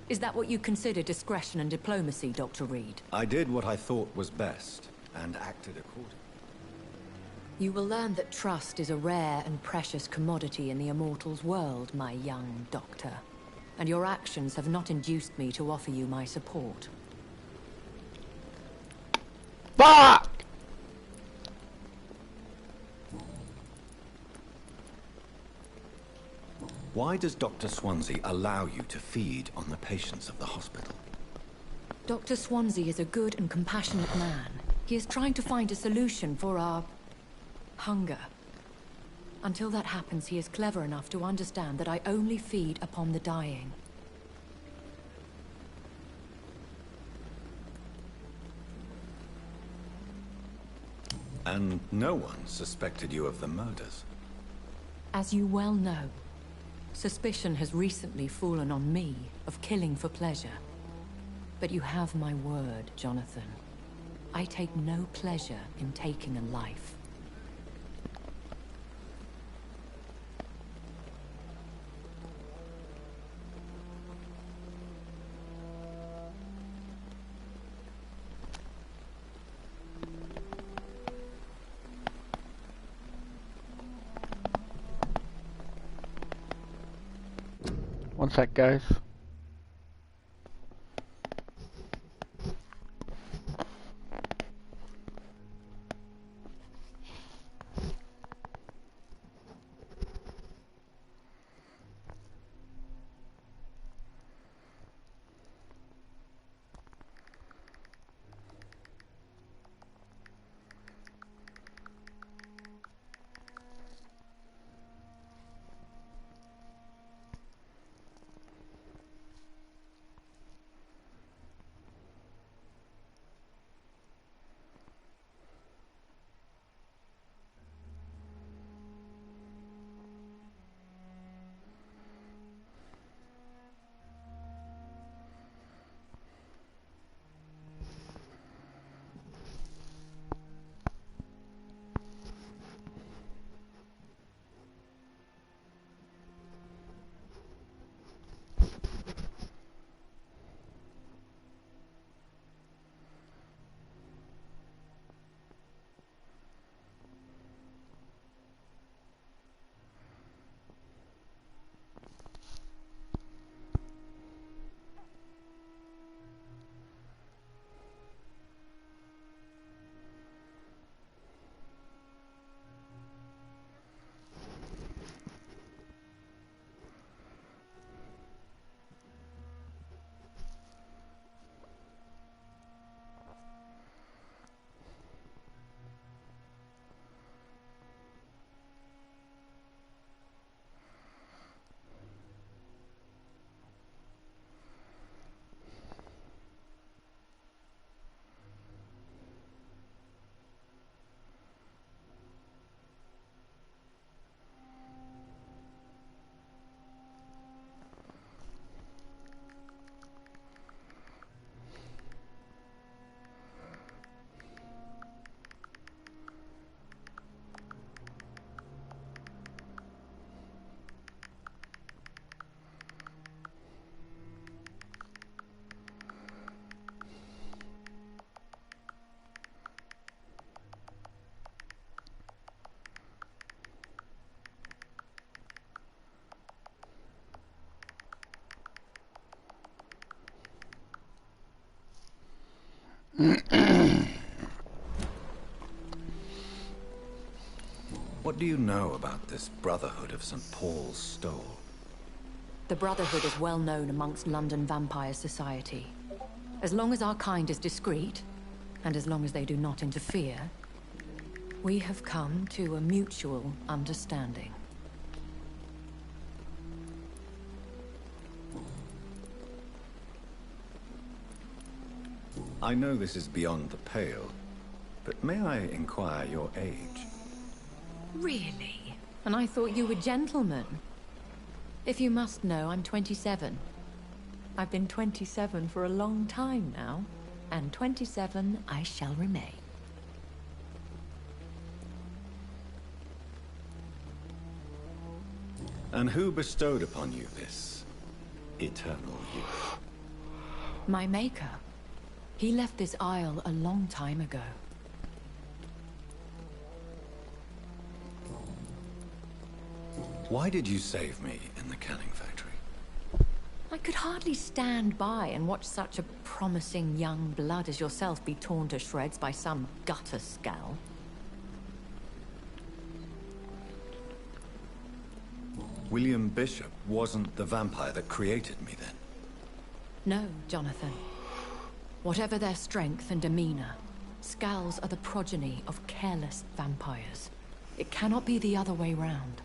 Is that what you consider discretion and diplomacy, Dr. Reed? I did what I thought was best, and acted accordingly. You will learn that trust is a rare and precious commodity in the Immortals' world, my young doctor. And your actions have not induced me to offer you my support. Fuck! Why does Dr. Swansea allow you to feed on the patients of the hospital? Dr. Swansea is a good and compassionate man. He is trying to find a solution for our hunger. Until that happens, he is clever enough to understand that I only feed upon the dying. And no one suspected you of the murders. As you well know, suspicion has recently fallen on me of killing for pleasure. But you have my word, Jonathan. I take no pleasure in taking a life. One sec, guys. What do you know about this Brotherhood of St. Paul's Stole? The Brotherhood is well known amongst London vampire society. As long as our kind is discreet, and as long as they do not interfere, we have come to a mutual understanding. I know this is beyond the pale, but may I inquire your age? Really? And I thought you were gentlemen. If you must know, I'm 27. I've been 27 for a long time now, and 27 I shall remain. And who bestowed upon you this eternal youth? My maker. He left this isle a long time ago. Why did you save me in the canning factory? I could hardly stand by and watch such a promising young blood as yourself be torn to shreds by some gutter scowl. William Bishop wasn't the vampire that created me then? No, Jonathan. Whatever their strength and demeanor, Scowls are the progeny of careless vampires. It cannot be the other way round.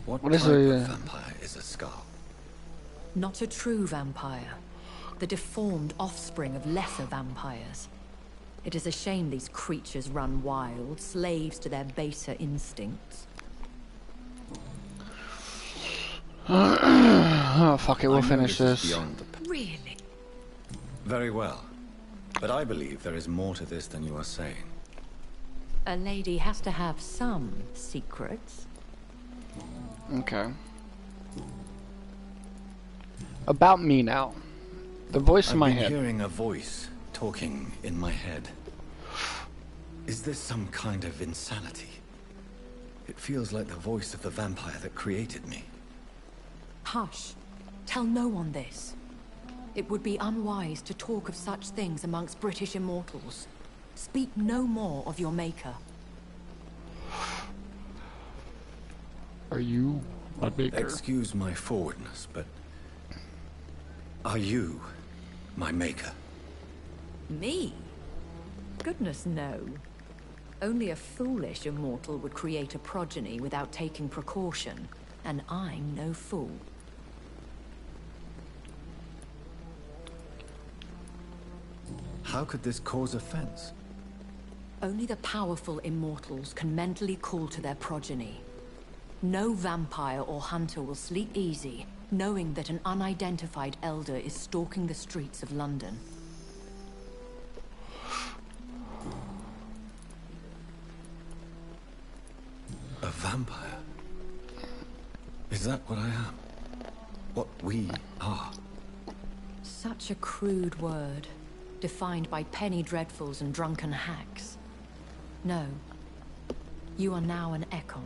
What is type a of vampire is a skull? Not a true vampire. The deformed offspring of lesser vampires. It is a shame these creatures run wild, slaves to their baser instincts. Oh, fuck it, we'll finish this. Really? Very well. But I believe there is more to this than you are saying. A lady has to have some secrets. Okay. About me now. The voice in my head. I've been hearing a voice talking in my head. Is this some kind of insanity? It feels like the voice of the vampire that created me. Hush. Tell no one this. It would be unwise to talk of such things amongst British immortals. Speak no more of your maker. Are you my maker? Excuse my forwardness, but are you my maker? Me? Goodness, no. Only a foolish immortal would create a progeny without taking precaution, and I'm no fool. How could this cause offense? Only the powerful immortals can mentally call to their progeny. No vampire or hunter will sleep easy, knowing that an unidentified elder is stalking the streets of London. A vampire? Is that what I am? What we are? Such a crude word, defined by penny dreadfuls and drunken hacks. No. You are now an Ekon.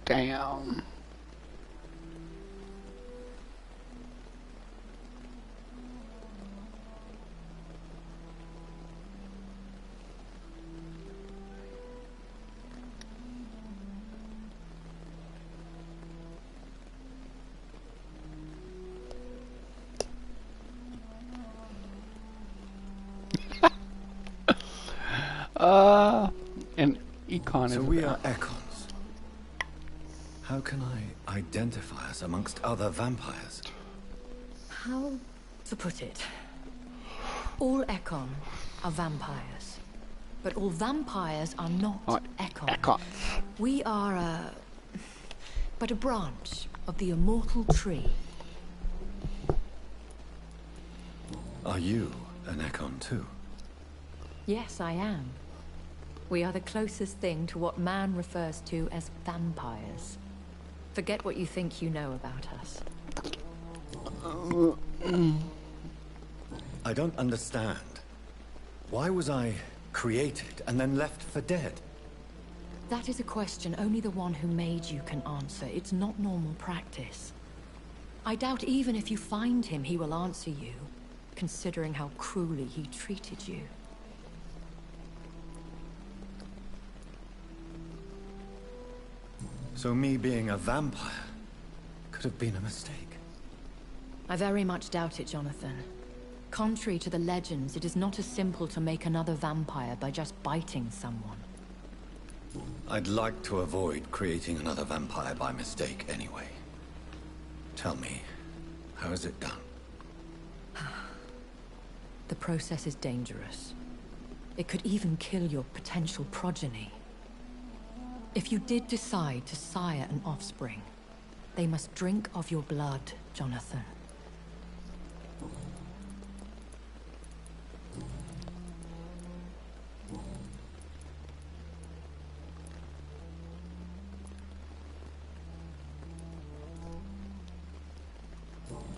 Damn. And Econ So is we are Econs. How can I identify us amongst other vampires? How to put it? All Ekon are vampires. But all vampires are not Ekon. We are but a branch of the immortal tree. Are you an Ekon too? Yes, I am. We are the closest thing to what man refers to as vampires. Forget what you think you know about us. I don't understand. Why was I created and then left for dead? That is a question only the one who made you can answer. It's not normal practice. I doubt even if you find him, he will answer you, considering how cruelly he treated you. So me being a vampire could have been a mistake. I very much doubt it, Jonathan. Contrary to the legends, it is not as simple to make another vampire by just biting someone. I'd like to avoid creating another vampire by mistake anyway. Tell me, how is it done? The process is dangerous. It could even kill your potential progeny. If you did decide to sire an offspring, they must drink of your blood, Jonathan.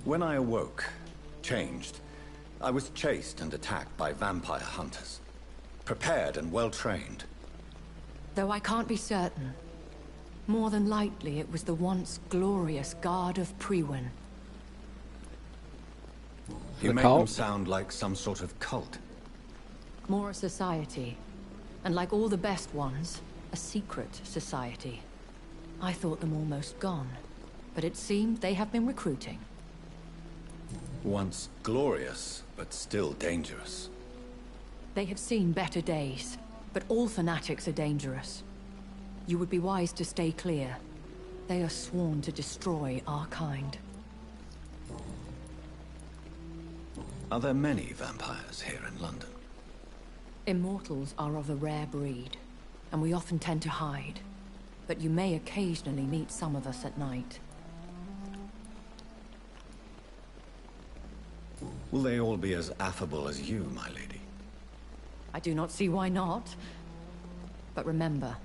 When I awoke, changed, I was chased and attacked by vampire hunters. Prepared and well-trained. Though I can't be certain. More than likely, it was the once glorious Guard of Priwen. You make them sound like some sort of cult. More a society. And like all the best ones, a secret society. I thought them almost gone. But it seemed they have been recruiting. Once glorious, but still dangerous. They have seen better days, but all fanatics are dangerous. You would be wise to stay clear. They are sworn to destroy our kind. Are there many vampires here in London? Immortals are of a rare breed, and we often tend to hide. But you may occasionally meet some of us at night. Will they all be as affable as you, my lady? I do not see why not. But remember,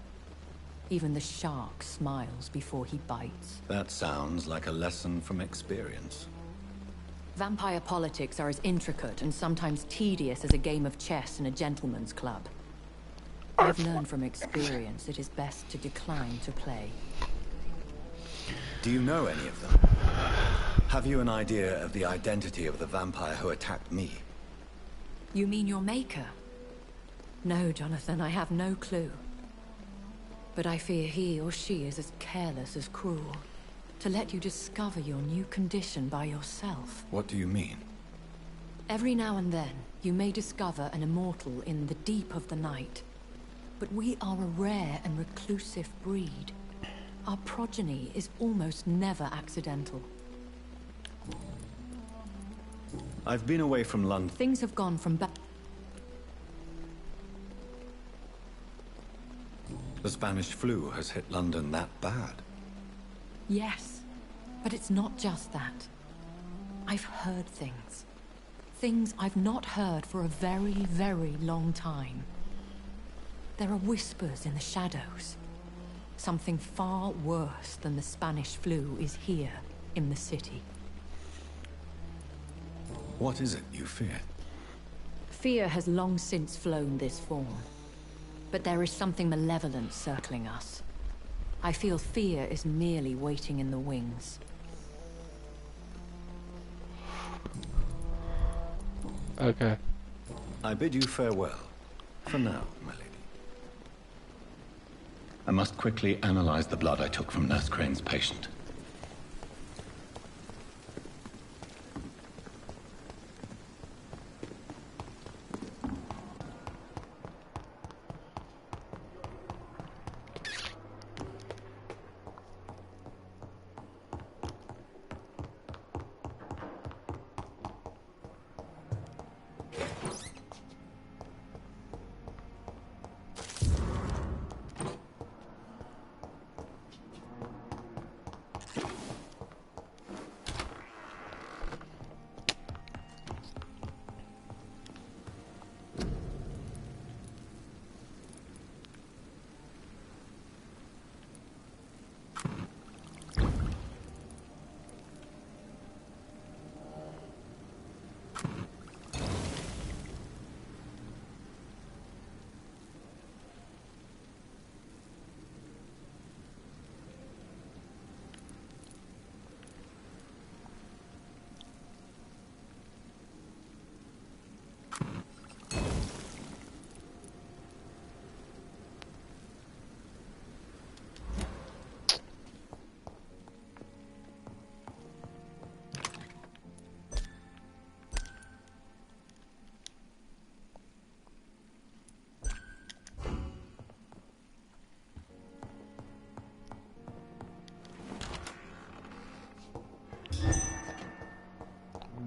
even the shark smiles before he bites. That sounds like a lesson from experience. Vampire politics are as intricate and sometimes tedious as a game of chess in a gentleman's club. I've learned from experience it is best to decline to play. Do you know any of them? Have you an idea of the identity of the vampire who attacked me? You mean your maker? No, Jonathan, I have no clue. But I fear he or she is as careless as cruel. To let you discover your new condition by yourself. What do you mean? Every now and then, you may discover an immortal in the deep of the night. But we are a rare and reclusive breed. Our progeny is almost never accidental. I've been away from London. Things have gone from back. The Spanish flu has hit London that bad. Yes, but it's not just that. I've heard things. Things I've not heard for a very, very long time. There are whispers in the shadows. Something far worse than the Spanish flu is here in the city. What is it you fear? Fear has long since flown this form. But there is something malevolent circling us. I feel fear is merely waiting in the wings. Okay. I bid you farewell. For now, my lady. I must quickly analyze the blood I took from Nurse Crane's patient.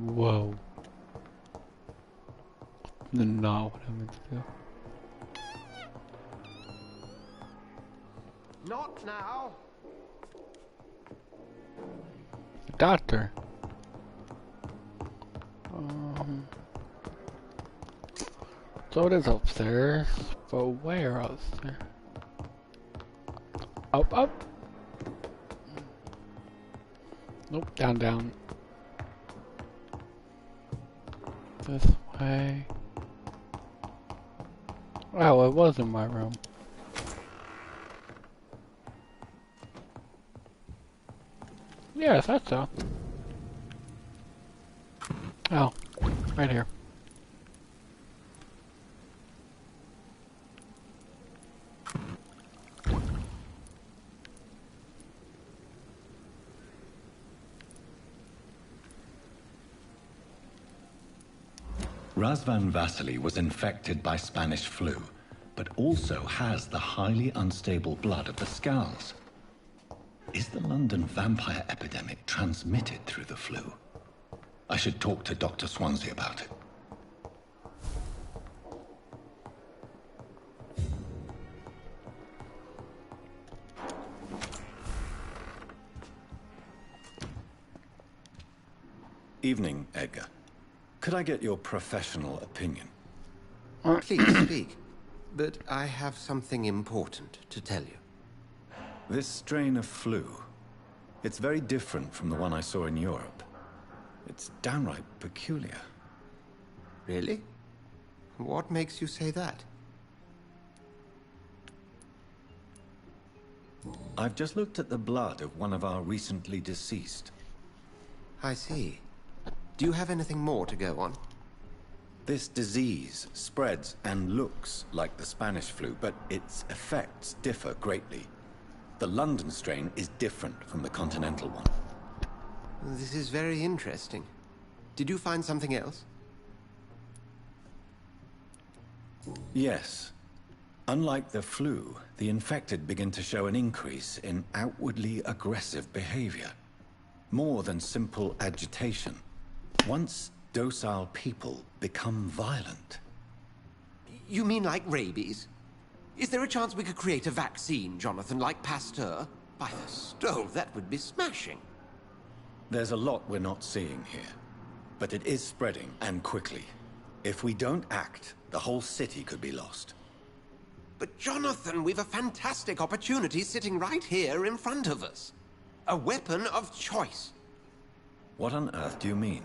Whoa. Not what I meant to do. Not now. Doctor. So it is upstairs, but where upstairs? Up. Nope, down. This way. Oh, it was in my room. Yeah, I thought so. Oh, right here. Razvan Vasily was infected by Spanish flu, but also has the highly unstable blood of the Skulls. Is the London vampire epidemic transmitted through the flu? I should talk to Dr. Swansea about it. Evening, Edgar. Could I get your professional opinion? Please speak. But I have something important to tell you. This strain of flu, it's very different from the one I saw in Europe. It's downright peculiar. Really? What makes you say that? I've just looked at the blood of one of our recently deceased. I see. Do you have anything more to go on? This disease spreads and looks like the Spanish flu, but its effects differ greatly. The London strain is different from the continental one. This is very interesting. Did you find something else? Yes. Unlike the flu, the infected begin to show an increase in outwardly aggressive behavior. More than simple agitation. Once docile people become violent. You mean like rabies? Is there a chance we could create a vaccine, Jonathan, like Pasteur? By the stove, that would be smashing. There's a lot we're not seeing here. But it is spreading, and quickly. If we don't act, the whole city could be lost. But Jonathan, we've a fantastic opportunity sitting right here in front of us. A weapon of choice. What on earth do you mean?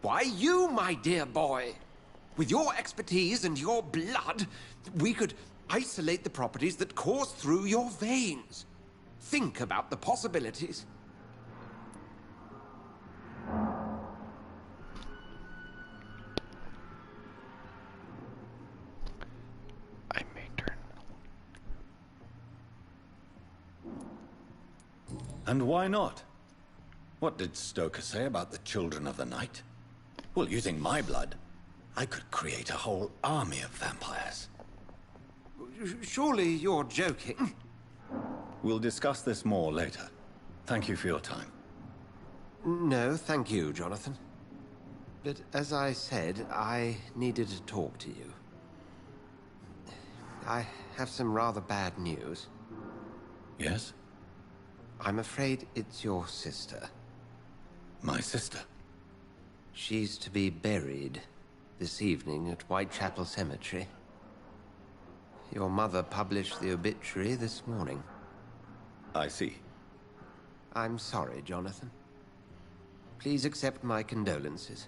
Why, you, my dear boy. With your expertise and your blood, we could Isolate the properties that course through your veins. Think about the possibilities. I may turn. And why not? What did Stoker say about the Children of the Night? Well, using my blood, I could create a whole army of vampires. Surely you're joking. We'll discuss this more later. Thank you for your time. No, thank you, Jonathan. But as I said, I needed to talk to you. I have some rather bad news. Yes? I'm afraid it's your sister. My sister? She's to be buried this evening at Whitechapel Cemetery. Your mother published the obituary this morning. I see. I'm sorry, Jonathan. Please accept my condolences.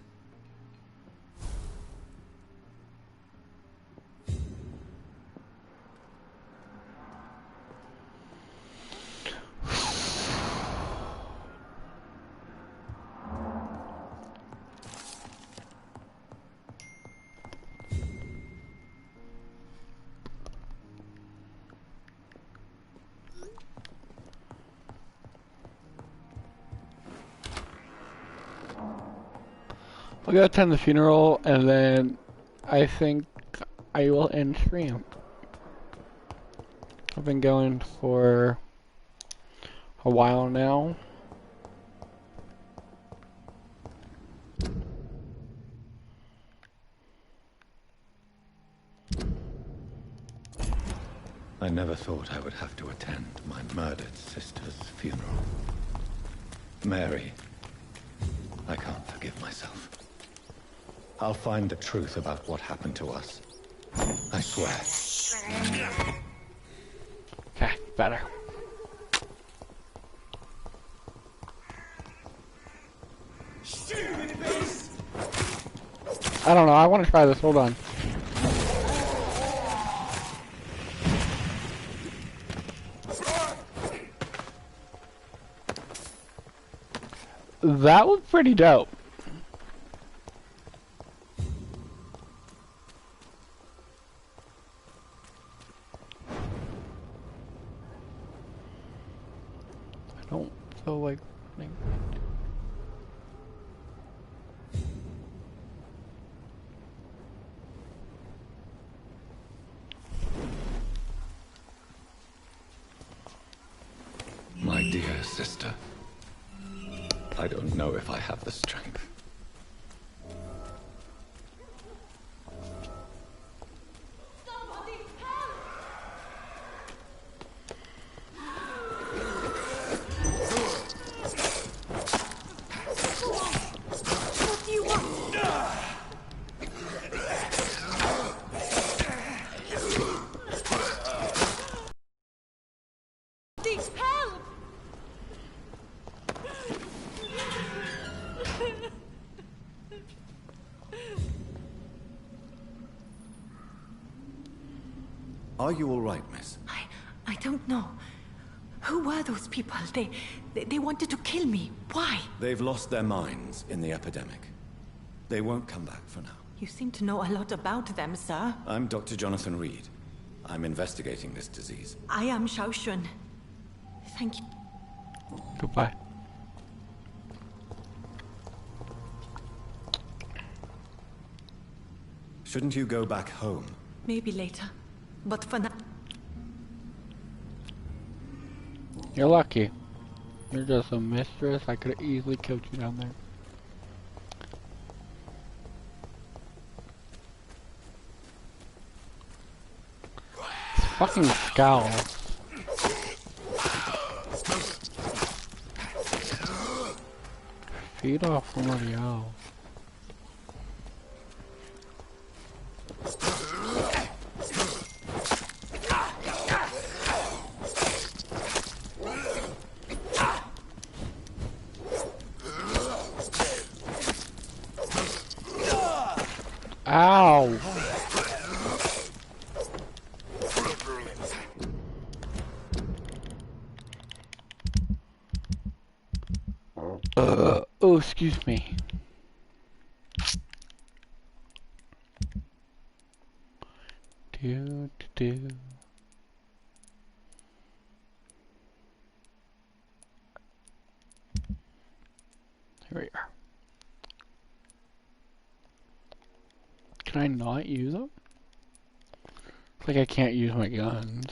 I'll go attend the funeral, and then I think I will end stream. I've been going for a while now. I never thought I would have to attend my murdered sister's funeral. Mary, I can't forgive myself. I'll find the truth about what happened to us. I swear. Okay, better. I don't know, I want to try this, hold on. That was pretty dope. I don't feel like running. My dear sister, I don't know if I have the strength. What do you want? Please help! Are you all right, miss? I don't know. Who were those people? They wanted to kill me. Why? They've lost their minds in the epidemic. They won't come back for now. You seem to know a lot about them, sir. I'm Dr. Jonathan Reed. I'm investigating this disease. I am Shaoshun. Thank you. Goodbye. Shouldn't you go back home? Maybe later. But for now... You're lucky. You're just a mistress. I could have easily killed you down there. Fucking scowl. Feed off somebody else. Ow! Oh, excuse me. Do, do, do. Here we are. Can I not use them? It's like I can't use my guns.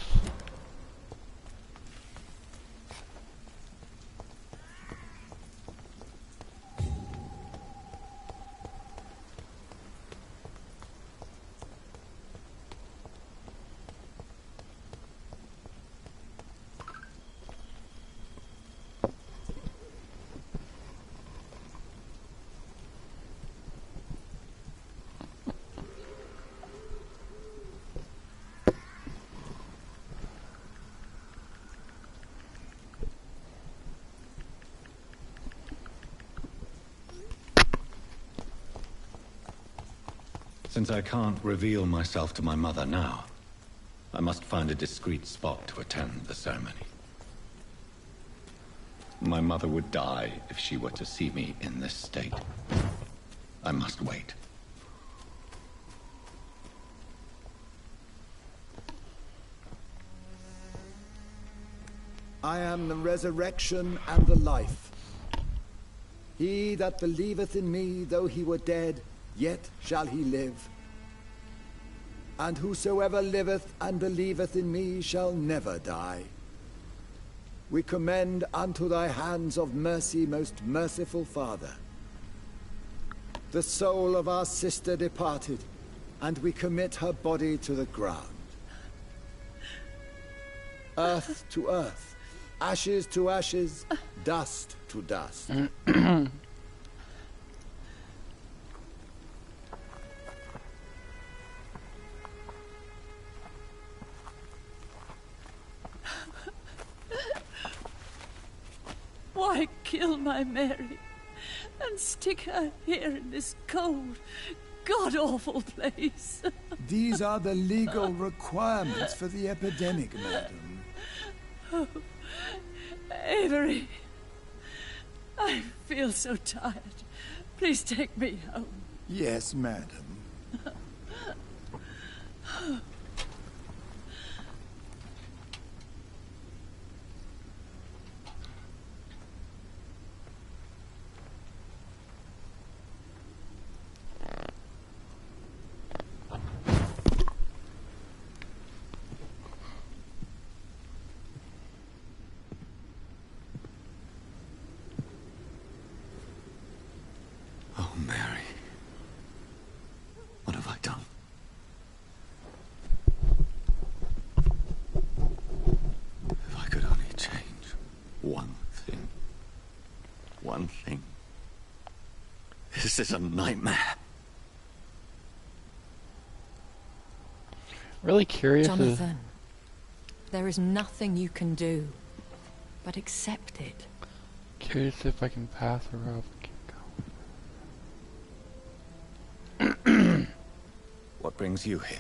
Since I can't reveal myself to my mother now, I must find a discreet spot to attend the ceremony. My mother would die if she were to see me in this state. I must wait. I am the resurrection and the life. He that believeth in me, though he were dead, yet shall he live. And whosoever liveth and believeth in me shall never die. We commend unto thy hands of mercy, most merciful Father, the soul of our sister departed, and we commit her body to the ground. Earth to earth, ashes to ashes, dust to dust. Why kill my Mary and stick her here in this cold, god-awful place? These are the legal requirements for the epidemic, madam. Oh, Avery, I feel so tired. Please take me home. Yes, madam. Oh, Mary. What have I done? If I could only change one thing. One thing. This is a nightmare. Really curious. Jonathan, there is nothing you can do but accept it. Curious if I can pass her up. What brings you here?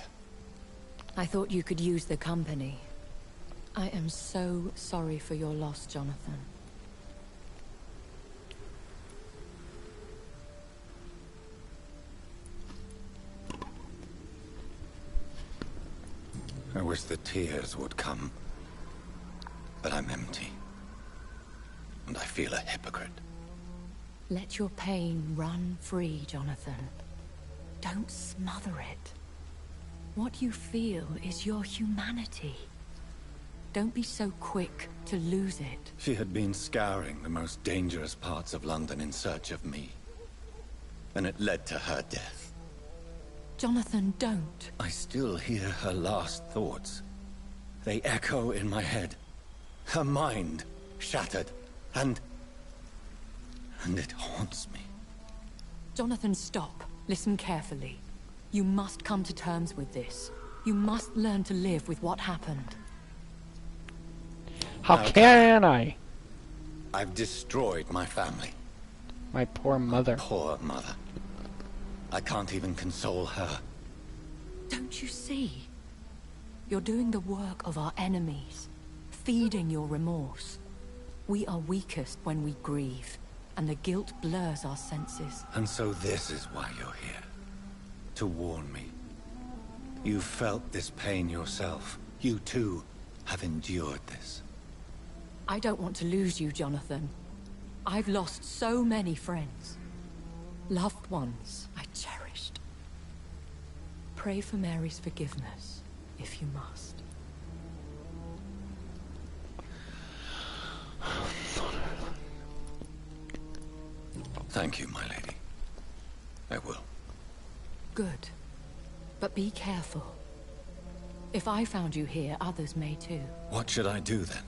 I thought you could use the company. I am so sorry for your loss, Jonathan. I wish the tears would come. But I'm empty. And I feel a hypocrite. Let your pain run free, Jonathan. Don't smother it. What you feel is your humanity. Don't be so quick to lose it. She had been scouring the most dangerous parts of London in search of me. And it led to her death. Jonathan, don't. I still hear her last thoughts. They echo in my head. Her mind shattered, and it haunts me. Jonathan, stop. Listen carefully. You must come to terms with this. You must learn to live with what happened. How can I? I've destroyed my family. My poor mother. Poor mother. I can't even console her. Don't you see? You're doing the work of our enemies, feeding your remorse. We are weakest when we grieve, and the guilt blurs our senses. And so this is why you're here. To warn me. You felt this pain yourself. You too have endured this. I don't want to lose you, Jonathan. I've lost so many friends. Loved ones I cherished. Pray for Mary's forgiveness, if you must. Thank you, my lady. I will. Good. But be careful. If I found you here, others may too. What should I do then?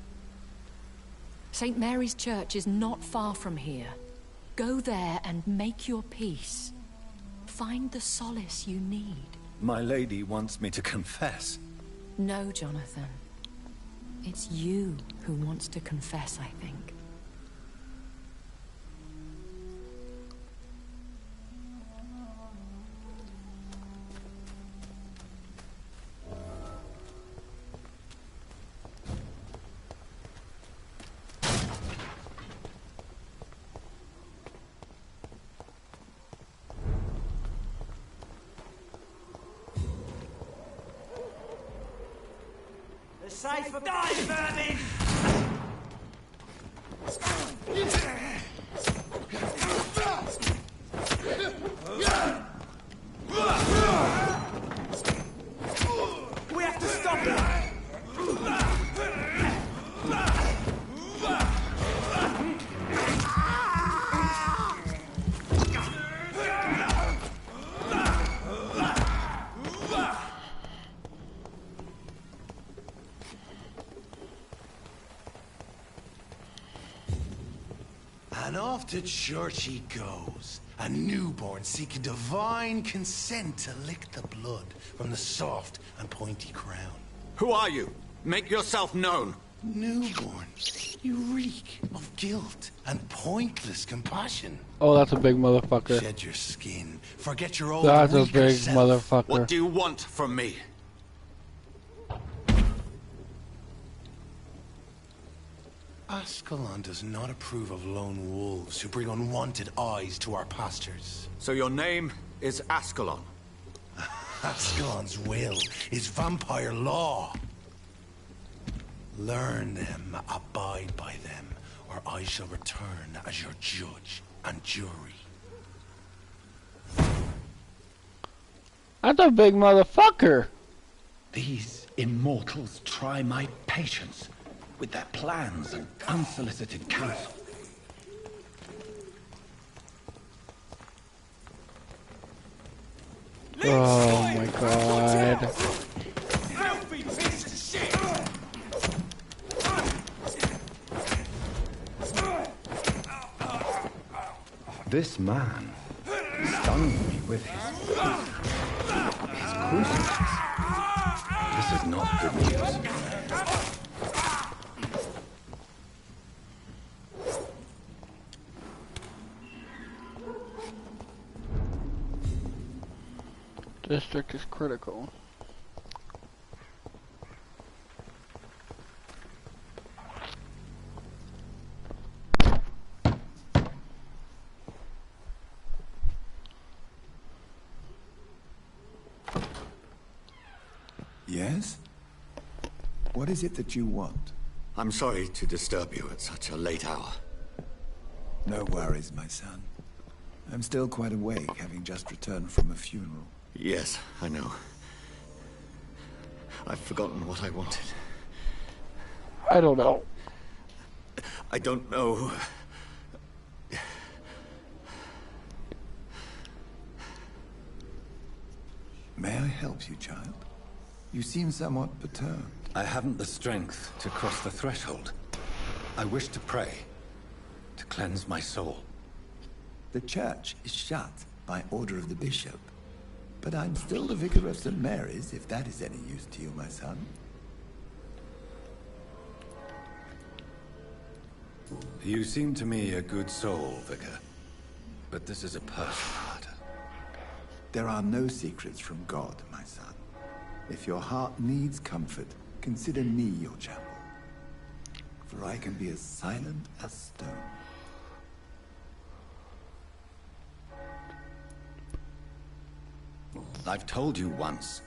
St. Mary's Church is not far from here. Go there and make your peace. Find the solace you need. My lady wants me to confess. No, Jonathan. It's you who wants to confess, I think. Safe for die, vermin! We have to stop it! And off to church he goes, a newborn seeking divine consent to lick the blood from the soft and pointy crown. Who are you? Make yourself known. Newborn, you reek of guilt and pointless compassion. Oh, that's a big motherfucker. Shed your skin, forget your old That's a weaker big self. motherfucker. What do you want from me? Ascalon does not approve of lone wolves who bring unwanted eyes to our pastures. So your name is Ascalon? Ascalon's will is vampire law. Learn them, abide by them, or I shall return as your judge and jury. That's a big motherfucker. These immortals try my patience with their plans and unsolicited counsel. Oh my god. Filthy piece of shit! This man stung me with his crucifix. This is not good news. District is critical. Yes? What is it that you want? I'm sorry to disturb you at such a late hour. No worries, my son. I'm still quite awake, having just returned from a funeral. Yes, I know. I've forgotten what I wanted. I don't know. I don't know. May I help you, child? You seem somewhat perturbed. I haven't the strength to cross the threshold. I wish to pray, to cleanse my soul. The church is shut by order of the bishop. But I'm still the vicar of St. Mary's, if that is any use to you, my son. You seem to me a good soul, Vicar. But this is a personal matter. There are no secrets from God, my son. If your heart needs comfort, consider me your chapel. For I can be as silent as stone. I've told you once.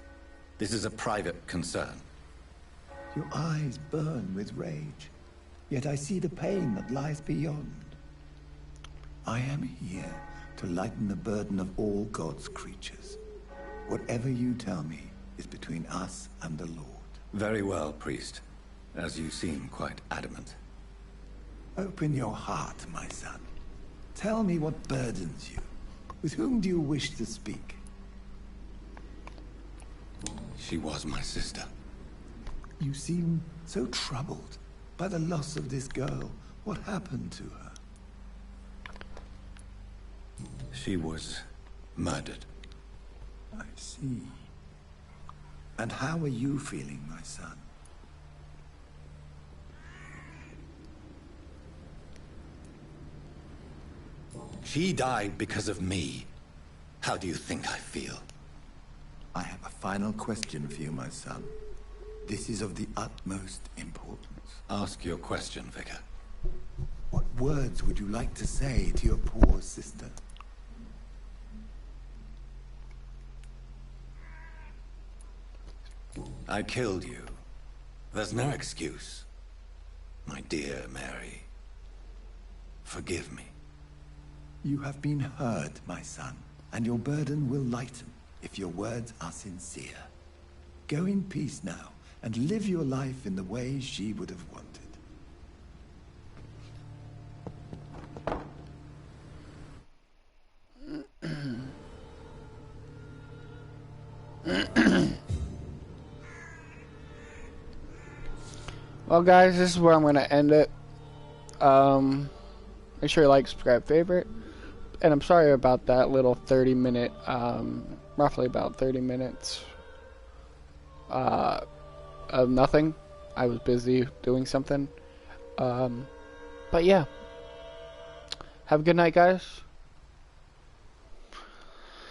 This is a private concern. Your eyes burn with rage, yet I see the pain that lies beyond. I am here to lighten the burden of all God's creatures. Whatever you tell me is between us and the Lord. Very well, priest. As you seem quite adamant. Open your heart, my son. Tell me what burdens you. With whom do you wish to speak? She was my sister. You seem so troubled by the loss of this girl. What happened to her? She was murdered. I see. And how are you feeling, my son? She died because of me. How do you think I feel? I have a final question for you, my son. This is of the utmost importance. Ask your question, Vicar. What words would you like to say to your poor sister? I killed you. There's no excuse. My dear Mary, forgive me. You have been heard, my son, and your burden will lighten if your words are sincere. Go in peace now, and live your life in the way she would have wanted. Well, guys, this is where I'm going to end it. Make sure you like, subscribe, favorite. And I'm sorry about that little 30-minute, roughly about 30 minutes of nothing. I was busy doing something. But yeah. Have a good night, guys.